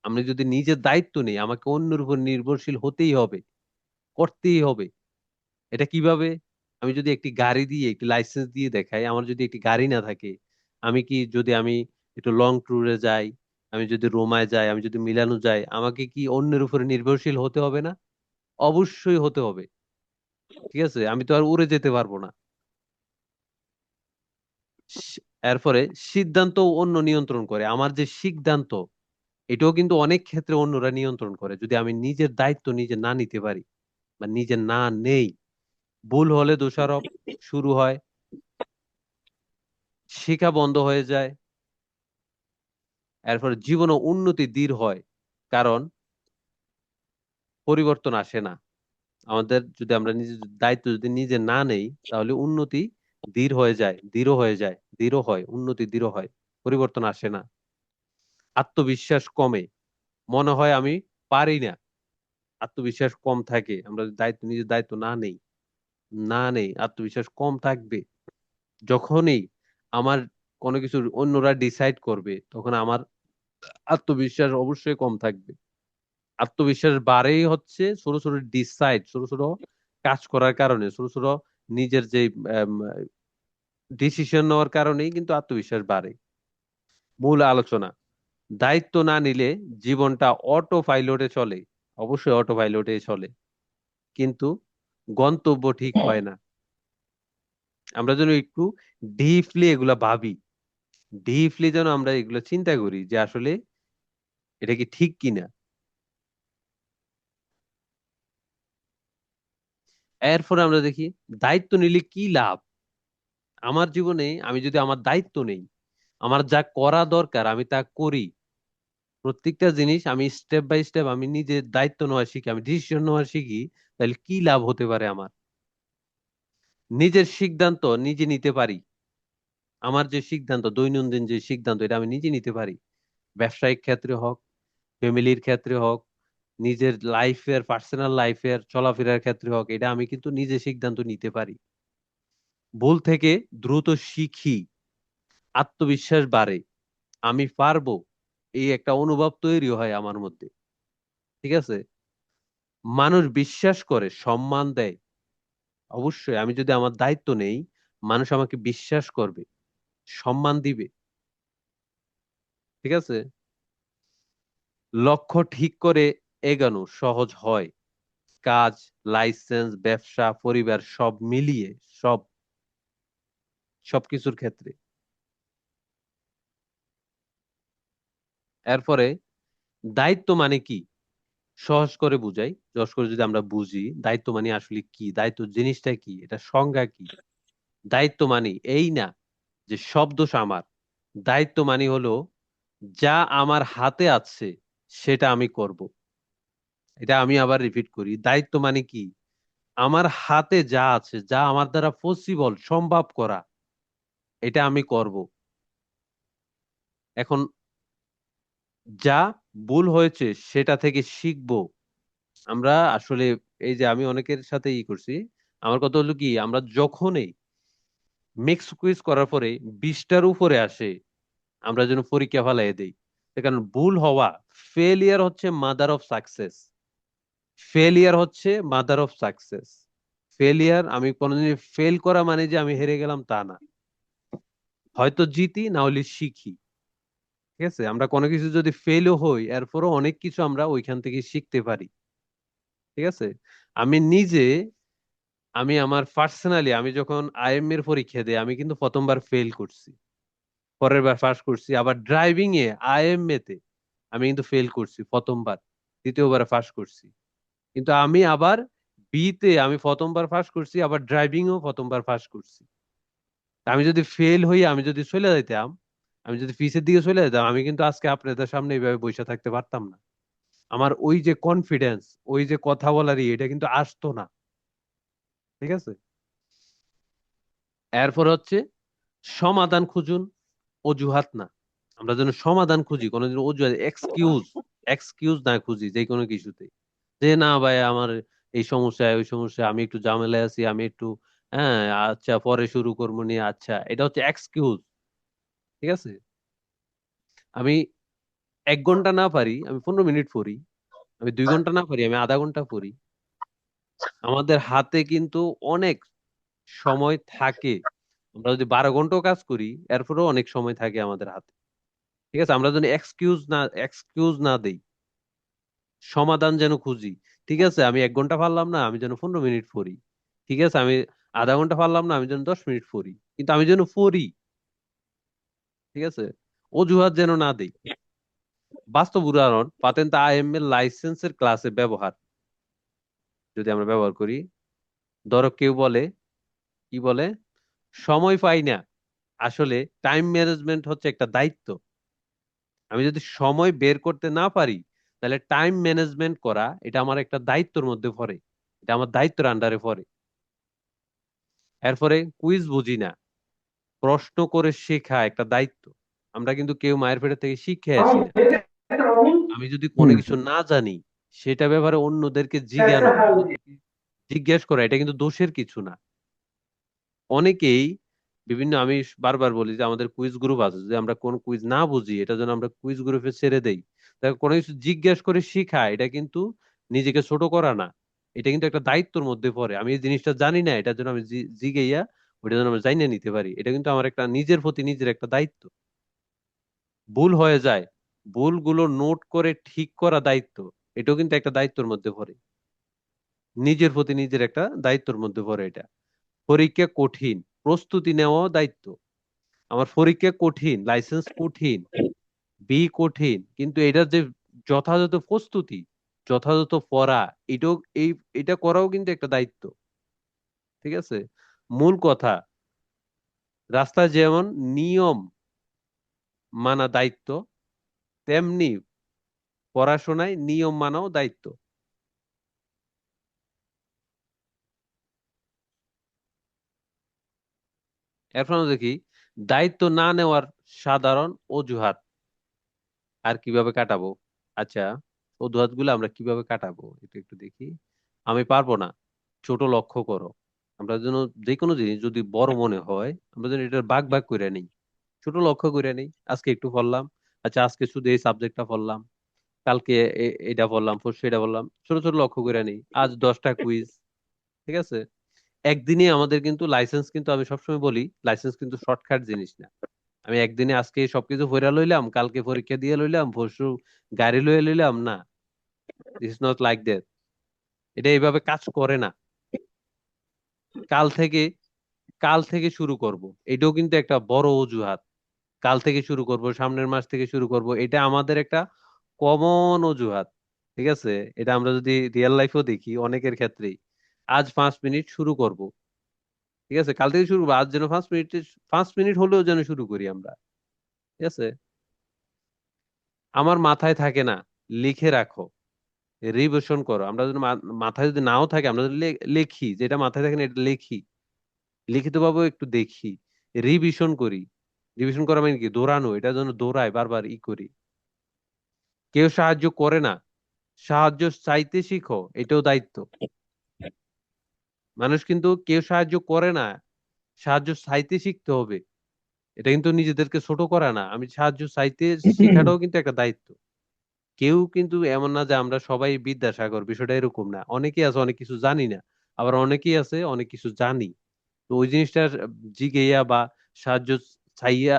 আমি যদি নিজের দায়িত্ব নেই, আমাকে অন্যের উপর নির্ভরশীল হতেই হবে, করতেই হবে। এটা কিভাবে? আমি যদি একটি গাড়ি দিয়ে, একটি লাইসেন্স দিয়ে দেখাই, আমার যদি একটি গাড়ি না থাকে, আমি কি, যদি আমি একটু লং ট্যুরে যাই, আমি যদি রোমায় যাই, আমি যদি মিলানো যাই, আমাকে কি অন্যের উপরে নির্ভরশীল হতে হবে না? অবশ্যই হতে হবে। ঠিক আছে? আমি তো আর উড়ে যেতে পারবো না। এরপরে সিদ্ধান্ত অন্য নিয়ন্ত্রণ করে। আমার যে সিদ্ধান্ত, এটাও কিন্তু অনেক ক্ষেত্রে অন্যরা নিয়ন্ত্রণ করে যদি আমি নিজের দায়িত্ব নিজে না নিতে পারি বা নিজে না নেই। ভুল হলে দোষারোপ শুরু হয়, শেখা বন্ধ হয়ে যায়। এরপর জীবনে উন্নতি ধীর হয়, কারণ পরিবর্তন আসে না। আমাদের যদি আমরা নিজের দায়িত্ব যদি নিজে না নেই, তাহলে উন্নতি ধীর হয়ে যায়, দৃঢ় হয়ে যায়, দৃঢ় হয়, উন্নতি দৃঢ় হয়, পরিবর্তন আসে না। আত্মবিশ্বাস কমে, মনে হয় আমি পারি না। আত্মবিশ্বাস কম থাকে আমরা যদি দায়িত্ব, নিজের দায়িত্ব না নেই, আত্মবিশ্বাস কম থাকবে। যখনই আমার কোনো কিছু অন্যরা ডিসাইড করবে, তখন আমার আত্মবিশ্বাস অবশ্যই কম থাকবে। আত্মবিশ্বাস বাড়েই হচ্ছে ছোট ছোট ডিসাইড, ছোট ছোট কাজ করার কারণে, ছোট ছোট নিজের যে ডিসিশন নেওয়ার কারণেই কিন্তু আত্মবিশ্বাস বাড়ে। মূল আলোচনা: দায়িত্ব না নিলে জীবনটা অটো পাইলটে চলে। অবশ্যই অটো পাইলটে চলে, কিন্তু গন্তব্য ঠিক হয় না। আমরা যেন একটু ডিপলি এগুলা ভাবি, ডিপলি যেন আমরা এগুলো চিন্তা করি যে আসলে এটা কি ঠিক কিনা। এরপরে আমরা দেখি দায়িত্ব নিলে কি লাভ। আমার জীবনে আমি যদি আমার দায়িত্ব নেই, আমার যা করা দরকার আমি তা করি, প্রত্যেকটা জিনিস আমি স্টেপ বাই স্টেপ আমি নিজের দায়িত্ব নেওয়া শিখি, আমি ডিসিশন নেওয়া শিখি, তাহলে কি লাভ হতে পারে আমার? নিজের সিদ্ধান্ত নিজে নিতে পারি। আমার যে সিদ্ধান্ত, দৈনন্দিন যে সিদ্ধান্ত, এটা আমি নিজে নিতে পারি। ব্যবসায়িক ক্ষেত্রে হোক, ফ্যামিলির ক্ষেত্রে হোক, নিজের লাইফের, পার্সোনাল লাইফের চলাফেরার ক্ষেত্রে হোক, এটা আমি কিন্তু নিজে সিদ্ধান্ত নিতে পারি। ভুল থেকে দ্রুত শিখি, আত্মবিশ্বাস বাড়ে, আমি পারবো, এই একটা অনুভব তৈরি হয় আমার মধ্যে। ঠিক আছে? মানুষ বিশ্বাস করে, সম্মান দেয়। অবশ্যই আমি যদি আমার দায়িত্ব নেই, মানুষ আমাকে বিশ্বাস করবে, সম্মান দিবে। ঠিক আছে? লক্ষ্য ঠিক করে এগানো সহজ হয়। কাজ, লাইসেন্স, ব্যবসা, পরিবার সব মিলিয়ে, সব সবকিছুর ক্ষেত্রে। এরপরে দায়িত্ব মানে কি, সহজ করে বুঝাই। সহজ করে যদি আমরা বুঝি দায়িত্ব মানে আসলে কি, দায়িত্ব জিনিসটা কি, এটা সংজ্ঞা কি। দায়িত্ব মানে এই না যে সব দোষ আমার। দায়িত্ব মানে হলো যা আমার হাতে আছে সেটা আমি করব। এটা আমি আবার রিপিট করি, দায়িত্ব মানে কি, আমার হাতে যা আছে, যা আমার দ্বারা পসিবল, সম্ভব করা, এটা আমি করব। এখন যা ভুল হয়েছে সেটা থেকে শিখবো, আমরা আসলে এই যে আমি অনেকের সাথে করছি, আমার কথা হলো কি, আমরা যখনই মিক্স কুইজ করার পরে 20টার উপরে আসে, আমরা যেন পরীক্ষা ফালাই দেই। কারণ ভুল হওয়া, ফেলিয়ার হচ্ছে মাদার অফ সাকসেস। ফেলিয়ার হচ্ছে মাদার অফ সাকসেস। ফেলিয়ার, আমি কোনোদিন ফেল করা মানে যে আমি হেরে গেলাম তা না। হয়তো জিতি, না হলে শিখি। ঠিক আছে, আমরা কোনো কিছু যদি ফেলও হই, এরপরও অনেক কিছু আমরা ওইখান থেকে শিখতে পারি। ঠিক আছে। আমি নিজে, আমি আমার পার্সোনালি, আমি যখন আইএম এর পরীক্ষা দিই, আমি কিন্তু প্রথমবার ফেল করছি, পরের বার পাস করছি। আবার ড্রাইভিং এ আইএমএ তে আমি কিন্তু ফেল করছি প্রথমবার, দ্বিতীয়বার পাস করছি। কিন্তু আমি আবার বি তে আমি প্রথমবার পাস করছি, আবার ড্রাইভিং ও প্রথমবার পাস করছি। আমি যদি ফেল হই, আমি যদি চলে যাইতাম, আমি যদি ফিসের দিকে চলে যেতাম, আমি কিন্তু আজকে আপনাদের সামনে এইভাবে বসে থাকতে পারতাম না। আমার ওই যে কনফিডেন্স, ওই যে কথা বলার এটা কিন্তু আসতো না। ঠিক আছে। এরপর হচ্ছে সমাধান খুঁজুন, অজুহাত না। আমরা যেন সমাধান খুঁজি, কোনোদিন অজুহাত, এক্সকিউজ, এক্সকিউজ না খুঁজি যে কোনো কিছুতে। যে না ভাই, আমার এই সমস্যা, ওই সমস্যা, আমি একটু ঝামেলায় আছি, আমি একটু, হ্যাঁ, আচ্ছা পরে শুরু করবো নিয়ে, আচ্ছা, এটা হচ্ছে এক্সকিউজ। ঠিক আছে। আমি 1 ঘন্টা না পারি, আমি 15 মিনিট পড়ি। আমি 2 ঘন্টা না পারি, আমি আধা ঘন্টা পড়ি। আমাদের হাতে কিন্তু অনেক সময় থাকে। আমরা যদি 12 ঘন্টাও কাজ করি, এরপরেও অনেক সময় থাকে আমাদের হাতে। ঠিক আছে, আমরা যেন এক্সকিউজ না দেই, সমাধান যেন খুঁজি। ঠিক আছে, আমি 1 ঘন্টা পারলাম না, আমি যেন 15 মিনিট পড়ি। ঠিক আছে, আমি আধা ঘন্টা পারলাম না, আমি যেন 10 মিনিট পড়ি, কিন্তু আমি যেন পড়ি। ঠিক আছে, অজুহাত যেন না দেই। বাস্তব উদাহরণ পাতেন তা আইএমএল লাইসেন্সের ক্লাসে ব্যবহার, যদি আমরা ব্যবহার করি। ধরো কেউ বলে, কি বলে, সময় পাই না। আসলে টাইম ম্যানেজমেন্ট হচ্ছে একটা দায়িত্ব। আমি যদি সময় বের করতে না পারি, তাহলে টাইম ম্যানেজমেন্ট করা এটা আমার একটা দায়িত্বের মধ্যে পড়ে, এটা আমার দায়িত্বের আন্ডারে পড়ে। এরপরে কুইজ বুঝি না, প্রশ্ন করে শেখা একটা দায়িত্ব। আমরা কিন্তু কেউ মায়ের পেটের থেকে শিখে আসি না। আমি যদি কোনো
হুম।
কিছু না জানি, সেটা ব্যাপারে অন্যদেরকে জিজ্ঞানো, অন্যদেরকে জিজ্ঞেস করা, এটা কিন্তু দোষের কিছু না। অনেকেই বিভিন্ন, আমি বারবার বলি যে আমাদের কুইজ গ্রুপ আছে, যে আমরা কোন কুইজ না বুঝি, এটা যেন আমরা কুইজ গ্রুপে ছেড়ে দেই। তাই কোনো কিছু জিজ্ঞেস করে শিখা, এটা কিন্তু নিজেকে ছোট করা না, এটা কিন্তু একটা দায়িত্বের মধ্যে পড়ে। আমি এই জিনিসটা জানি না, এটা যেন আমি জিগাইয়া ওইটা যেন আমি জানিয়ে নিতে পারি, এটা কিন্তু আমার একটা নিজের প্রতি নিজের একটা দায়িত্ব। ভুল হয়ে যায়, ভুলগুলো নোট করে ঠিক করা দায়িত্ব, এটাও কিন্তু একটা দায়িত্বের মধ্যে পড়ে। নিজের প্রতি নিজের একটা দায়িত্বের মধ্যে পড়ে এটা। পরীক্ষা কঠিন, প্রস্তুতি নেওয়াও দায়িত্ব। আমার পরীক্ষা কঠিন, লাইসেন্স কঠিন, বি কঠিন, কিন্তু এটার যে যথাযথ প্রস্তুতি, যথাযথ পড়া, এটাও, এই এটা করাও কিন্তু একটা দায়িত্ব। ঠিক আছে। মূল কথা, রাস্তায় যেমন নিয়ম মানা দায়িত্ব, তেমনি পড়াশোনায় নিয়ম মানাও দায়িত্ব। এখন দেখি দায়িত্ব না নেওয়ার সাধারণ অজুহাত আর কিভাবে কাটাবো। আচ্ছা, অজুহাত গুলো আমরা কিভাবে কাটাবো এটা একটু দেখি। আমি পারবো না, ছোট লক্ষ্য করো। আমরা যেন যে কোনো জিনিস যদি বড় মনে হয়, আমরা যেন এটা ভাগ ভাগ করে নিই, ছোট লক্ষ্য করে নিই। আজকে একটু পড়লাম, আচ্ছা আজকে শুধু এই সাবজেক্টটা পড়লাম, কালকে এটা পড়লাম, পরশু এটা পড়লাম, ছোট ছোট লক্ষ্য করে নিই। আজ 10টা কুইজ। ঠিক আছে। একদিনে আমাদের কিন্তু লাইসেন্স, কিন্তু আমি সবসময় বলি লাইসেন্স কিন্তু শর্টকাট জিনিস না। আমি একদিনে আজকে সবকিছু পড়া লইলাম, কালকে পরীক্ষা দিয়ে লইলাম, পরশু গাড়ি লইয়া লইলাম, না। This is not like that. এটা এইভাবে কাজ করে না। কাল থেকে, কাল থেকে শুরু করব, এটাও কিন্তু একটা বড় অজুহাত। কাল থেকে শুরু করব, সামনের মাস থেকে শুরু করব, এটা আমাদের একটা কমন অজুহাত। ঠিক আছে। এটা আমরা যদি রিয়েল লাইফেও দেখি অনেকের ক্ষেত্রেই, আজ 5 মিনিট শুরু করব। ঠিক আছে, কাল থেকে শুরু করবো, আজ যেন 5 মিনিট, 5 মিনিট হলেও যেন শুরু করি আমরা। ঠিক আছে। আমার মাথায় থাকে না, লিখে রাখো, রিভিশন করো। আমরা যদি মাথায় যদি নাও থাকে, আমরা যদি লিখি, যেটা মাথায় থাকে না এটা লিখি, লিখিত ভাবে একটু দেখি, রিভিশন করি। রিভিশন করা মানে কি, দৌড়ানো, এটা যেন দৌড়ায় বারবার করি। কেউ সাহায্য করে না, সাহায্য চাইতে শিখো, এটাও দায়িত্ব। মানুষ কিন্তু কেউ সাহায্য করে না, সাহায্য চাইতে শিখতে হবে। এটা কিন্তু নিজেদেরকে ছোট করা না, আমি সাহায্য চাইতে শেখাটাও কিন্তু একটা দায়িত্ব। কেউ কিন্তু এমন না যে আমরা সবাই বিদ্যাসাগর, বিষয়টা এরকম না। অনেকেই আছে অনেক কিছু জানি না, আবার অনেকেই আছে অনেক কিছু জানি। তো ওই জিনিসটা জিগেইয়া বা সাহায্য চাইয়া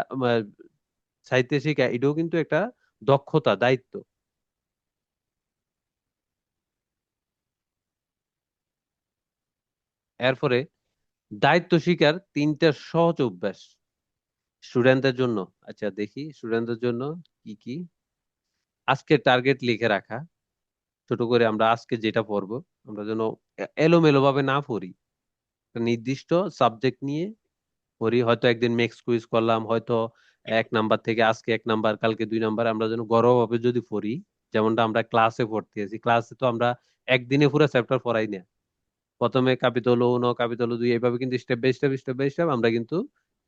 চাইতে শেখা, এটাও কিন্তু একটা দক্ষতা, দায়িত্ব। এরপরে দায়িত্ব শিকার তিনটা সহজ অভ্যাস স্টুডেন্টদের জন্য। আচ্ছা দেখি স্টুডেন্টদের জন্য কি কি। আজকে টার্গেট লিখে রাখা, ছোট করে আমরা আজকে যেটা পড়বো আমরা যেন এলোমেলো ভাবে না পড়ি। একটা নির্দিষ্ট সাবজেক্ট নিয়ে পড়ি, হয়তো একদিন মেক্স কুইজ করলাম, হয়তো 1 নাম্বার থেকে আজকে 1 নাম্বার, কালকে 2 নাম্বার, আমরা যেন ঘরোয়া ভাবে যদি পড়ি, যেমনটা আমরা ক্লাসে পড়তে আছি। ক্লাসে তো আমরা একদিনে পুরো চ্যাপ্টার পড়াই না। প্রথমে ক্যাপিটল 1, ক্যাপিটল 2, এইভাবে কিন্তু স্টেপ বাই স্টেপ আমরা কিন্তু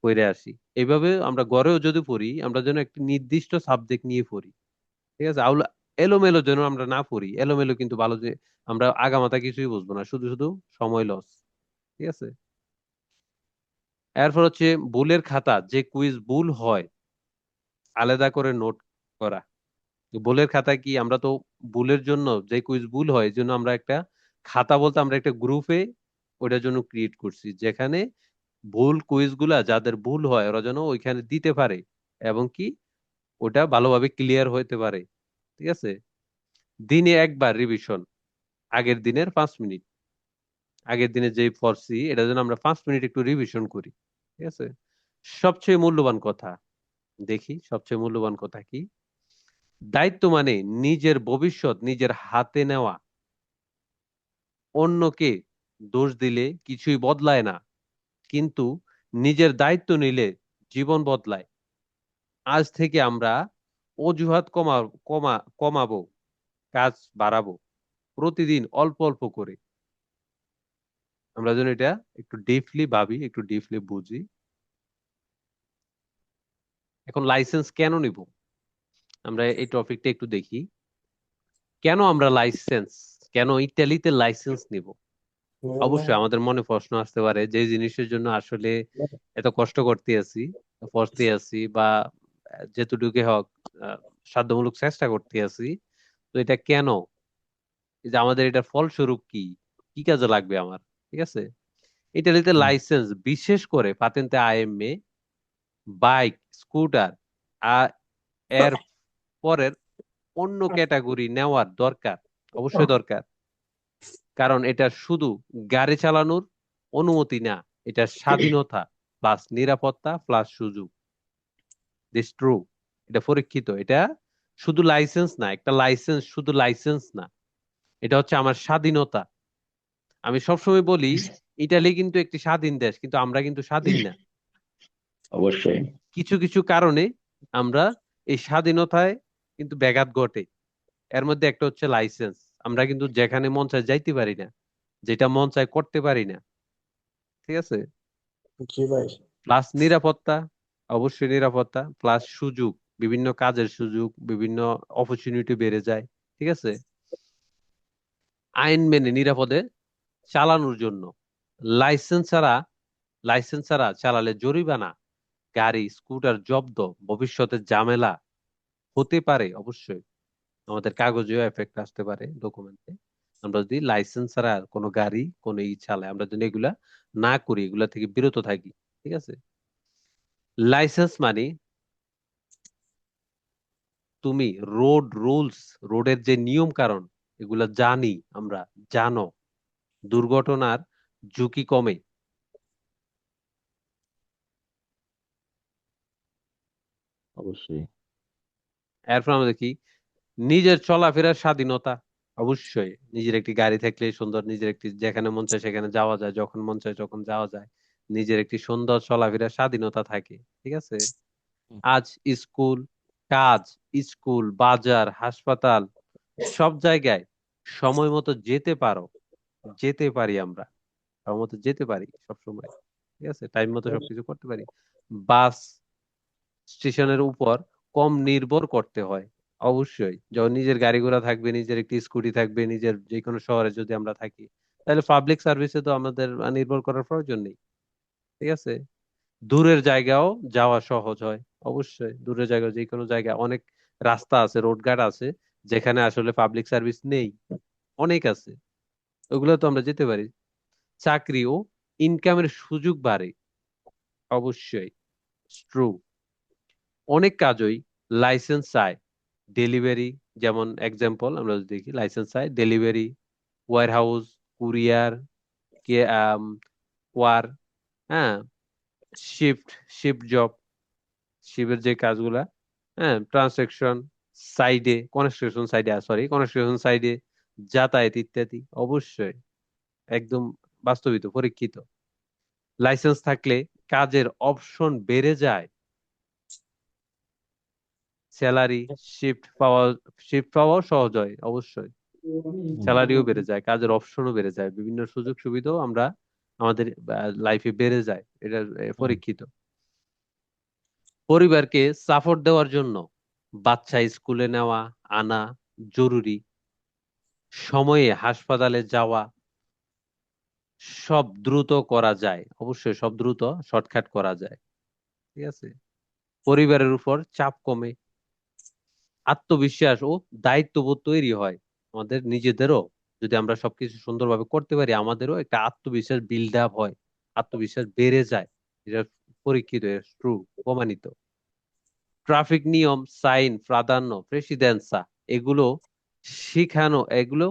পড়ে আসি। এইভাবে আমরা ঘরেও যদি পড়ি, আমরা যেন একটি নির্দিষ্ট সাবজেক্ট নিয়ে পড়ি। ঠিক আছে, এলোমেলো যেন আমরা না পড়ি। এলোমেলো কিন্তু ভালো যে আমরা আগামাথা কিছুই বুঝবো না, শুধু শুধু সময় লস। ঠিক আছে। এরপর হচ্ছে ভুলের খাতা, যে কুইজ ভুল হয় আলাদা করে নোট করা। ভুলের খাতা কি, আমরা তো ভুলের জন্য, যে কুইজ ভুল হয় এই জন্য আমরা একটা খাতা বলতে আমরা একটা গ্রুপে ওটার জন্য ক্রিয়েট করছি, যেখানে ভুল কুইজ গুলা যাদের ভুল হয় ওরা যেন ওইখানে দিতে পারে, এবং কি ওটা ভালোভাবে ক্লিয়ার হতে পারে। ঠিক আছে। দিনে একবার রিভিশন, আগের দিনের 5 মিনিট, আগের দিনে যে পড়ছি এটা যেন আমরা 5 মিনিট একটু রিভিশন করি। ঠিক আছে। সবচেয়ে মূল্যবান কথা, দেখি সবচেয়ে মূল্যবান কথা কি। দায়িত্ব মানে নিজের ভবিষ্যৎ নিজের হাতে নেওয়া। অন্যকে দোষ দিলে কিছুই বদলায় না, কিন্তু নিজের দায়িত্ব নিলে জীবন বদলায়। আজ থেকে আমরা অজুহাত কমাবো, কাজ বাড়াবো, প্রতিদিন অল্প অল্প করে। আমরা যেন এটা একটু ডিপলি ভাবি, একটু ডিপলি বুঝি। এখন লাইসেন্স কেন নিব, আমরা এই টপিকটা একটু দেখি। কেন আমরা লাইসেন্স, কেন ইতালিতে লাইসেন্স নিব? অবশ্যই আমাদের মনে প্রশ্ন আসতে পারে, যে জিনিসের জন্য আসলে এত কষ্ট করতে আছি, পড়তে আছি, বা যেতটুকু হোক আহ, সাধ্যমূলক চেষ্টা করতে আছি, তো এটা কেন? এই যে আমাদের এটার ফলস্বরূপ কি, কি কাজে লাগবে আমার? ঠিক আছে। ইটালিতে লাইসেন্স বিশেষ করে পাতেন্তে আইএমএ, বাইক, স্কুটার আর এর পরের অন্য ক্যাটাগরি নেওয়ার দরকার, অবশ্যই দরকার। কারণ এটা শুধু গাড়ি চালানোর অনুমতি না, এটা স্বাধীনতা প্লাস নিরাপত্তা প্লাস সুযোগ। দিস ট্রু, এটা পরীক্ষিত। এটা শুধু লাইসেন্স না, একটা লাইসেন্স শুধু লাইসেন্স না, এটা হচ্ছে আমার স্বাধীনতা। আমি সবসময় বলি ইটালি কিন্তু একটি স্বাধীন দেশ, কিন্তু আমরা কিন্তু স্বাধীন না।
অবশ্যই।
কিছু কিছু কারণে আমরা এই স্বাধীনতায় কিন্তু ব্যাঘাত ঘটে। এর মধ্যে একটা হচ্ছে লাইসেন্স। আমরা কিন্তু যেখানে মন চায় যাইতে পারি না, যেটা মন চায় করতে পারি না। ঠিক আছে।
জি ভাই।
প্লাস নিরাপত্তা, অবশ্যই নিরাপত্তা প্লাস সুযোগ, বিভিন্ন কাজের সুযোগ, বিভিন্ন অপরচুনিটি বেড়ে যায়। ঠিক আছে। আইন মেনে নিরাপদে চালানোর জন্য। লাইসেন্স ছাড়া, লাইসেন্স ছাড়া চালালে জরিমানা, গাড়ি স্কুটার জব্দ, ভবিষ্যতে ঝামেলা হতে পারে। অবশ্যই আমাদের কাগজেও এফেক্ট আসতে পারে, ডকুমেন্টে। আমরা যদি লাইসেন্স ছাড়া কোনো গাড়ি কোনো চালাই, আমরা যদি এগুলা না করি, এগুলা থেকে বিরত থাকি। ঠিক আছে। লাইসেন্স মানে তুমি রোড রুলস, রোডের যে নিয়ম কারণ এগুলা জানি আমরা, জানো, দুর্ঘটনার ঝুঁকি কমে।
অবশ্যই।
এরপর আমাদের কি, নিজের চলাফেরার স্বাধীনতা। অবশ্যই নিজের একটি গাড়ি থাকলে সুন্দর, নিজের একটি যেখানে মন চায় সেখানে যাওয়া যায়, যখন মন চায় যখন যাওয়া যায়। নিজের একটি সুন্দর চলাফেরার স্বাধীনতা থাকে। ঠিক আছে। আজ স্কুল, কাজ, স্কুল, বাজার, হাসপাতাল, সব জায়গায় সময় মতো যেতে পারো, যেতে পারি আমরা, সময় মতো যেতে পারি সব সময়। ঠিক আছে, টাইম মতো সবকিছু করতে পারি। বাস স্টেশনের উপর কম নির্ভর করতে হয়। অবশ্যই যখন নিজের গাড়ি ঘোড়া থাকবে, নিজের একটি স্কুটি থাকবে, নিজের যে কোনো শহরে যদি আমরা থাকি, তাহলে পাবলিক সার্ভিসে তো আমাদের নির্ভর করার প্রয়োজন নেই। ঠিক আছে। দূরের জায়গাও যাওয়া সহজ হয়। অবশ্যই দূরের জায়গা, যে কোনো জায়গায় অনেক রাস্তা আছে, রোডঘাট আছে, যেখানে আসলে পাবলিক সার্ভিস নেই, অনেক আছে, ওগুলো তো আমরা যেতে পারি। চাকরি ও ইনকামের সুযোগ বাড়ে। অবশ্যই ট্রু। অনেক কাজই লাইসেন্স চায়। ডেলিভারি, যেমন এক্সাম্পল আমরা যদি দেখি, লাইসেন্স চায় ডেলিভারি, ওয়্যার হাউস, কুরিয়ার, কে ওয়ার, হ্যাঁ, শিফট, শিফট জব, শিফের যে কাজগুলা, হ্যাঁ, ট্রান্সাকশন সাইডে, কনস্ট্রাকশন সাইডে, সরি, কনস্ট্রাকশন সাইডে, যাতায়াত ইত্যাদি। অবশ্যই একদম বাস্তবিত পরীক্ষিত। লাইসেন্স থাকলে কাজের অপশন বেড়ে যায়, স্যালারি, শিফট পাওয়া, শিফট পাওয়াও সহজ হয়। অবশ্যই স্যালারিও বেড়ে যায়, কাজের অপশনও বেড়ে যায়, বিভিন্ন সুযোগ সুবিধাও আমরা আমাদের লাইফে বেড়ে যায়, এটা পরীক্ষিত। পরিবারকে সাপোর্ট দেওয়ার জন্য বাচ্চা স্কুলে নেওয়া আনা জরুরি, সময়ে হাসপাতালে যাওয়া, সব দ্রুত করা যায়। অবশ্যই সব দ্রুত শর্টকাট করা যায়। ঠিক আছে। পরিবারের উপর চাপ কমে, আত্মবিশ্বাস ও দায়িত্ববোধ তৈরি হয় আমাদের নিজেদেরও। যদি আমরা সবকিছু সুন্দরভাবে করতে পারি, আমাদেরও একটা আত্মবিশ্বাস বিল্ড আপ হয়, আত্মবিশ্বাস বেড়ে যায়। এটা পরীক্ষিত, ট্রু, প্রমাণিত। ট্রাফিক নিয়ম, সাইন, প্রাধান্য, প্রেসিডেন্সা, এগুলো এগুলো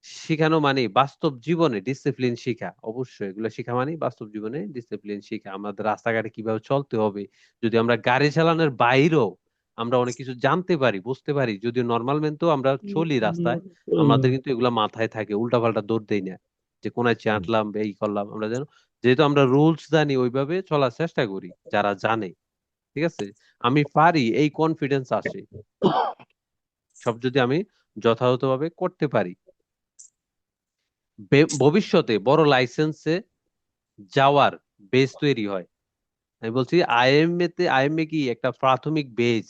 শিখানো মানে বাস্তব জীবনে ডিসিপ্লিন শিখা। অবশ্যই এগুলো শিখা মানে বাস্তব জীবনে ডিসিপ্লিন শিখা, আমাদের রাস্তাঘাটে কিভাবে চলতে হবে। যদি আমরা গাড়ি চালানোর বাইরেও আমরা অনেক কিছু জানতে পারি, বুঝতে পারি, যদি নর্মাল মেন তো আমরা চলি রাস্তায়, আমাদের কিন্তু এগুলো মাথায় থাকে, উল্টাপাল্টা দৌড় দেই না, যে কোনায় চাটলাম এই করলাম। আমরা যেন, যেহেতু আমরা রুলস জানি, ওইভাবে চলার চেষ্টা করি যারা জানে। ঠিক আছে। আমি পারি, এই কনফিডেন্স আসে, সব যদি আমি যথাযথভাবে করতে পারি। ভবিষ্যতে বড় লাইসেন্সে যাওয়ার বেস তৈরি হয়। আমি বলছি আইএমএ কি একটা প্রাথমিক বেস।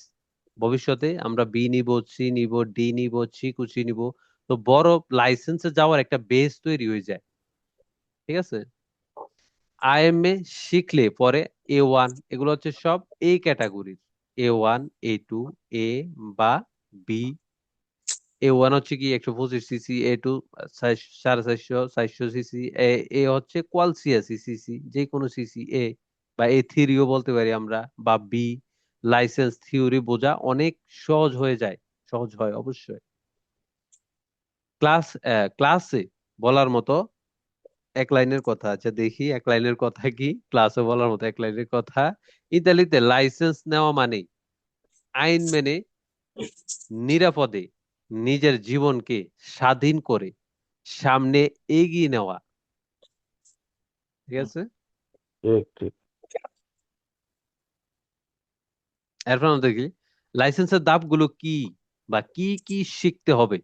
ভবিষ্যতে আমরা বি নিব, সি নিব, ডি নিব, সি কুচি নিব, তো বড় লাইসেন্সে যাওয়ার একটা বেস তৈরি হয়ে যায়। ঠিক আছে। আইএমএ শিখলে পরে A1, এগুলো হচ্ছে সব এ ক্যাটাগরির, A1, A2, এ বা বি। A1 হচ্ছে কি 125 সিসি, A2 450 400 সিসি, এ হচ্ছে কোয়ালসিয়াসি সিসি, যে কোনো সিসি, এ বা A3ও বলতে পারি আমরা, বা বি। লাইসেন্স থিওরি বোঝা অনেক সহজ হয়ে যায়, সহজ হয় অবশ্যই। ক্লাসে বলার মতো এক লাইনের কথা, আচ্ছা দেখি এক লাইনের কথা কি, ক্লাসে বলার মতো এক লাইনের কথা। ইতালিতে লাইসেন্স নেওয়া মানে আইন মেনে নিরাপদে নিজের জীবনকে স্বাধীন করে সামনে এগিয়ে নেওয়া। ঠিক আছে।
ঠিক ঠিক।
এরপর আমরা দেখি লাইসেন্সের ধাপগুলো কি, বা কি কি শিখতে হবে।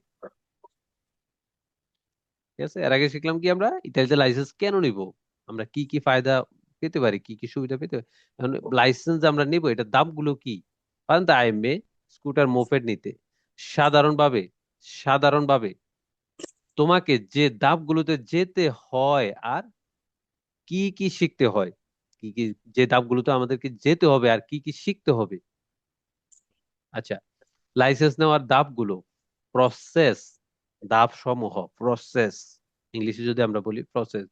ঠিক আছে। এর আগে শিখলাম কি, আমরা ইতালিতে লাইসেন্স কেন নিব, আমরা কি কি ফায়দা পেতে পারি, কি কি সুবিধা পেতে পারি। লাইসেন্স আমরা নিব, এটার ধাপগুলো কি। সাধারণত আইএমএ স্কুটার মোপেড নিতে সাধারণভাবে সাধারণভাবে তোমাকে যে ধাপগুলোতে যেতে হয়, আর কি কি শিখতে হয়, কি কি, যে ধাপগুলোতে আমাদেরকে যেতে হবে আর কি কি শিখতে হবে। আচ্ছা, লাইসেন্স নেওয়ার ধাপগুলো, প্রসেস, ধাপ সমূহ, প্রসেস, ইংলিশে যদি আমরা বলি প্রসেস।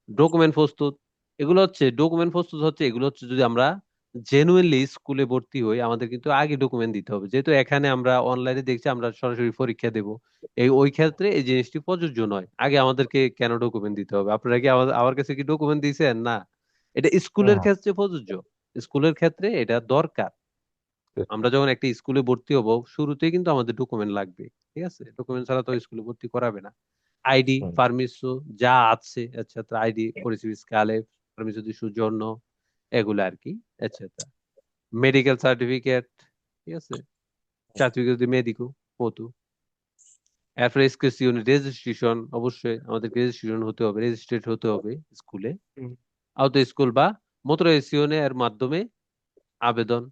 ডকুমেন্ট প্রস্তুত, এগুলো হচ্ছে যদি আমরা জেনুইনলি স্কুলে ভর্তি হই, আমাদের কিন্তু আগে ডকুমেন্ট দিতে হবে। যেহেতু এখানে আমরা অনলাইনে দেখছি, আমরা সরাসরি পরীক্ষা দেব, ওই ক্ষেত্রে এই জিনিসটি প্রযোজ্য নয়। আগে আমাদেরকে কেন ডকুমেন্ট দিতে হবে? আপনারা কি আমার কাছে কি ডকুমেন্ট দিয়েছেন? না। এটা স্কুলের
হ্যাঁ,
ক্ষেত্রে প্রযোজ্য, স্কুলের ক্ষেত্রে এটা দরকার।
ঠিক।
আমরা যখন একটা স্কুলে ভর্তি হব, শুরুতেই কিন্তু আমাদের ডকুমেন্ট লাগবে। ঠিক আছে। ডকুমেন্ট ছাড়া তো স্কুলে ভর্তি করাবে না। আইডি,
হুম,
পারমিসো যা আছে, এটসেট্রা, আইডি, পরিচয় স্কালে, পারমিসো দি সুজন্য, এগুলো আর কি, এটসেট্রা। মেডিকেল সার্টিফিকেট, ঠিক আছে, সার্টিফিকেট দি মেডিকো, ফটো। এরপরে এসকিউসিওন রেজিস্ট্রেশন, অবশ্যই আমাদের রেজিস্ট্রেশন হতে হবে, রেজিস্ট্রেট হতে হবে স্কুলে। আউতো স্কুল বা মোটরাইজিওনে এর মাধ্যমে আবেদন।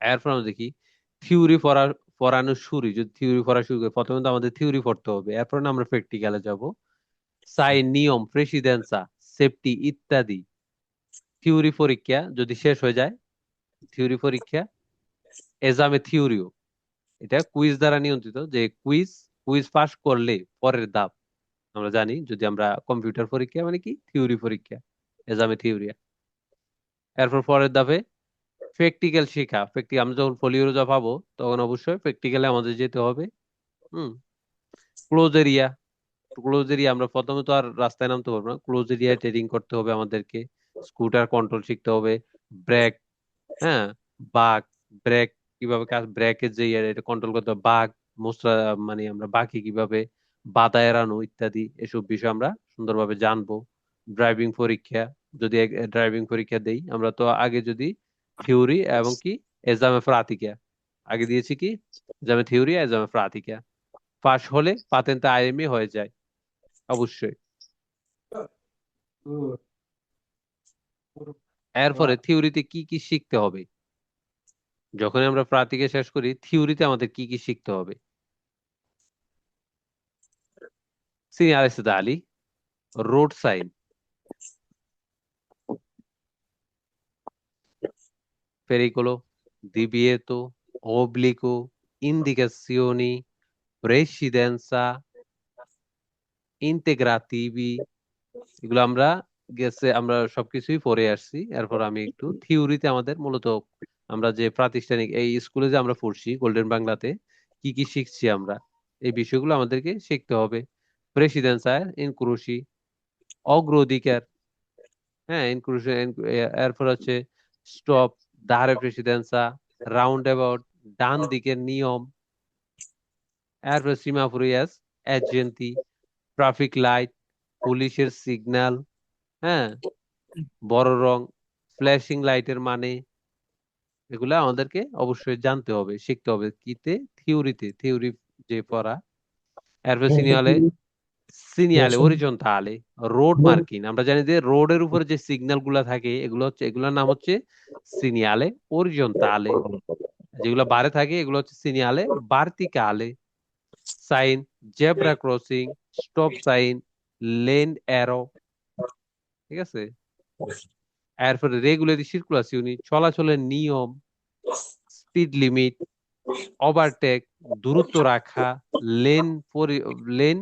এরপর আমরা দেখি থিওরি পড়ানোর শুরু। যদি থিওরি পড়া শুরু করি, প্রথমে তো আমাদের থিওরি পড়তে হবে, এরপর না আমরা প্র্যাকটিক্যালে যাব। সাইন, নিয়ম, প্রেসিডেন্সা, সেফটি ইত্যাদি। থিওরি পরীক্ষা যদি শেষ হয়ে যায়, থিওরি পরীক্ষা, এক্সামে থিওরিও, এটা কুইজ দ্বারা নিয়ন্ত্রিত। যে কুইজ কুইজ পাস করলে পরের ধাপ, আমরা জানি যদি আমরা কম্পিউটার পরীক্ষা মানে কি থিওরি পরীক্ষা, এক্সামে থিওরি। এরপর পরের ধাপে প্র্যাকটিক্যাল শেখা। প্র্যাকটিক্যাল আমরা যখন ফলিওরোজা পাবো তখন অবশ্যই প্র্যাকটিক্যালে আমাদের যেতে হবে। হুম। ক্লোজ এরিয়া, ক্লোজ এরিয়া আমরা প্রথমে তো আর রাস্তায় নামতে পারবো না, ক্লোজ এরিয়ায় ট্রেডিং করতে হবে আমাদেরকে। স্কুটার কন্ট্রোল শিখতে হবে, ব্রেক, হ্যাঁ, বাক, ব্রেক কিভাবে কাজ, ব্রেকের যে এটা কন্ট্রোল করতে হবে, বাক মোসরা মানে আমরা বাকি কিভাবে, বাধা এড়ানো ইত্যাদি, এসব বিষয় আমরা সুন্দরভাবে জানবো। ড্রাইভিং পরীক্ষা, যদি ড্রাইভিং পরীক্ষা দেই আমরা, তো আগে যদি থিওরি এবং কি এক্সামে প্রাতিকা আগে দিয়েছি, কি এক্সামে থিওরি, এক্সামে প্রাতিকা পাশ হলে পাতেন্তে আইএমএ হয়ে যায় অবশ্যই। এরপরে থিওরিতে কি কি শিখতে হবে, যখন আমরা প্রাতিকে শেষ করি থিওরিতে আমাদের কি কি শিখতে হবে। Señales de Ali, road sign, pericolo, divieto, obbligo, indicazioni, precedenza, integrativi, এগুলো আমরা গেছে আমরা সবকিছুই পড়ে আসছি। এরপর আমি একটু থিওরিতে আমাদের মূলত আমরা যে প্রাতিষ্ঠানিক এই স্কুলে যে আমরা পড়ছি গোল্ডেন বাংলাতে কি কি শিখছি আমরা, এই বিষয়গুলো আমাদেরকে শিখতে হবে। প্রেসিডেন্সা, ইনক্রুশি, অগ্রাধিকার, হ্যাঁ ইনক্লুশন, এরপর হচ্ছে স্টপ, ধারে প্রেসিডেন্সা, রাউন্ড অ্যাবাউট, ডান দিকের নিয়ম, এরপর সিমাফোরিয়াস, এজেন্টি, ট্রাফিক লাইট, পুলিশের সিগন্যাল, হ্যাঁ, বড় রং, ফ্ল্যাশিং লাইটের মানে, এগুলা আমাদেরকে অবশ্যই জানতে হবে, শিখতে হবে কিতে, থিওরিতে, থিওরি যে পড়া। এরপর সিনিয়লে, সিনিয়ালে অরিজন্টালে, রোড মার্কিং, আমরা জানি যে রোডের উপরে যে সিগন্যাল গুলা থাকে এগুলো হচ্ছে, এগুলোর নাম হচ্ছে সিনিয়ালে অরিজন্টালে। যেগুলো বারে থাকে এগুলো হচ্ছে সিনিয়ালে ভার্টিকালে। Sign, zebra crossing, stop sign, lane arrow, ঠিক আছে। এরপরে রেগুলারি সার্কুলাসিওনি, চলাচলের নিয়ম, স্পিড লিমিট, ওভারটেক, দূরত্ব রাখা, লেন লেন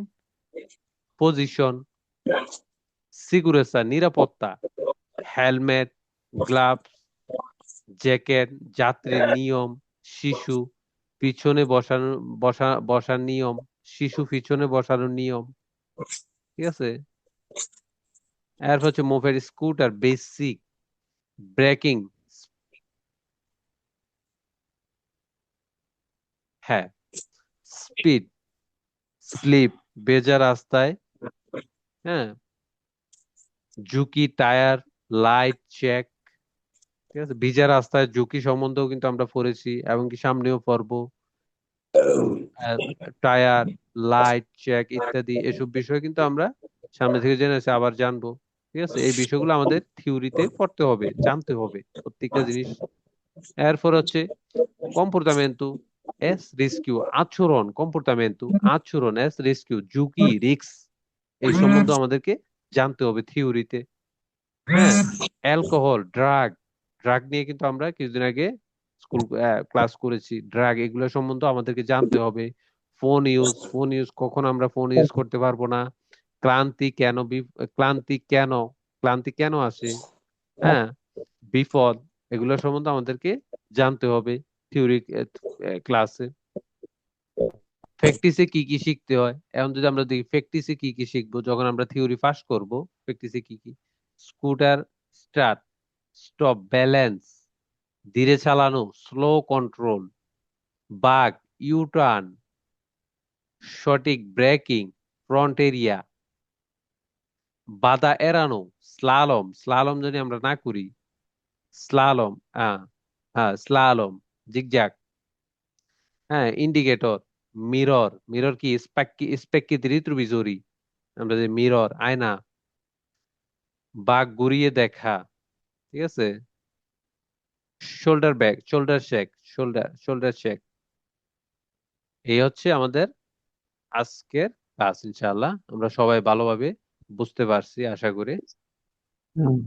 পজিশন, সিকিউরেশন নিরাপত্তা, হেলমেট, গ্লাভস, জ্যাকেট, যাত্রীর নিয়ম, শিশু পিছনে বসার নিয়ম, শিশু পিছনে বসানোর নিয়ম, ঠিক আছে। এরপর হচ্ছে মোপেড, স্কুটার, বেসিক ব্রেকিং, হ্যাঁ, স্পিড, স্লিপ, ভেজা রাস্তায়, হ্যাঁ, ঝুঁকি, টায়ার, লাইট চেক, ঠিক আছে। ভিজা রাস্তায় ঝুঁকি সম্বন্ধেও কিন্তু আমরা পড়েছি এবং কি সামনেও পড়বো। টায়ার, লাইট চেক ইত্যাদি এসব বিষয় কিন্তু আমরা সামনে থেকে জেনেছি, আবার জানবো, ঠিক আছে। এই বিষয়গুলো আমাদের থিওরিতে পড়তে হবে, জানতে হবে প্রত্যেকটা জিনিস। এরপর হচ্ছে কম্পোর্টামেন্টু এস রিস্কিউ, আচরণ, কম্পোর্টামেন্টু আচরণ, এস রিস্কিউ ঝুঁকি, রিস্ক, এই সম্বন্ধে আমাদেরকে জানতে হবে থিওরিতে। হ্যাঁ, অ্যালকোহল, ড্রাগ, ড্রাগ নিয়ে কিন্তু আমরা কিছুদিন আগে স্কুল ক্লাস করেছি, ড্রাগ এগুলো সম্বন্ধে আমাদেরকে জানতে হবে। ফোন ইউজ, কখন আমরা ফোন ইউজ করতে পারবো না, ক্লান্তি কেন, ক্লান্তি কেন, ক্লান্তি কেন আসে, হ্যাঁ, বিপদ, এগুলো সম্বন্ধে আমাদেরকে জানতে হবে থিওরি ক্লাসে। প্র্যাকটিসে কি কি শিখতে হয়, এখন যদি আমরা দেখি প্র্যাকটিসে কি কি শিখবো যখন আমরা থিওরি পাস করব, প্র্যাকটিসে কি কি, স্কুটার স্টার্ট, স্টপ, ব্যালেন্স, ধীরে চালানো, স্লো কন্ট্রোল, বাক, ইউ টার্ন, সঠিক ব্রেকিং, ফ্রন্ট এরিয়া, বাধা এড়ানো, স্লালম, স্লালম যদি আমরা না করি, স্লালম, হ্যাঁ, হ্যাঁ স্লালম, জিগজ্যাগ, হ্যাঁ, ইন্ডিকেটর, মিরর, মিরর কি স্পেক্কি রিট্রোভিজরি, আমরা যে মিরর আয়না, বাঘ ঘুরিয়ে দেখা, ঠিক আছে। Shoulder bag, shoulder shake, shoulder shake. এই হচ্ছে আমাদের আজকের ক্লাস। ইনশাআল্লাহ আমরা সবাই ভালোভাবে বুঝতে পারছি আশা করি।
হুম।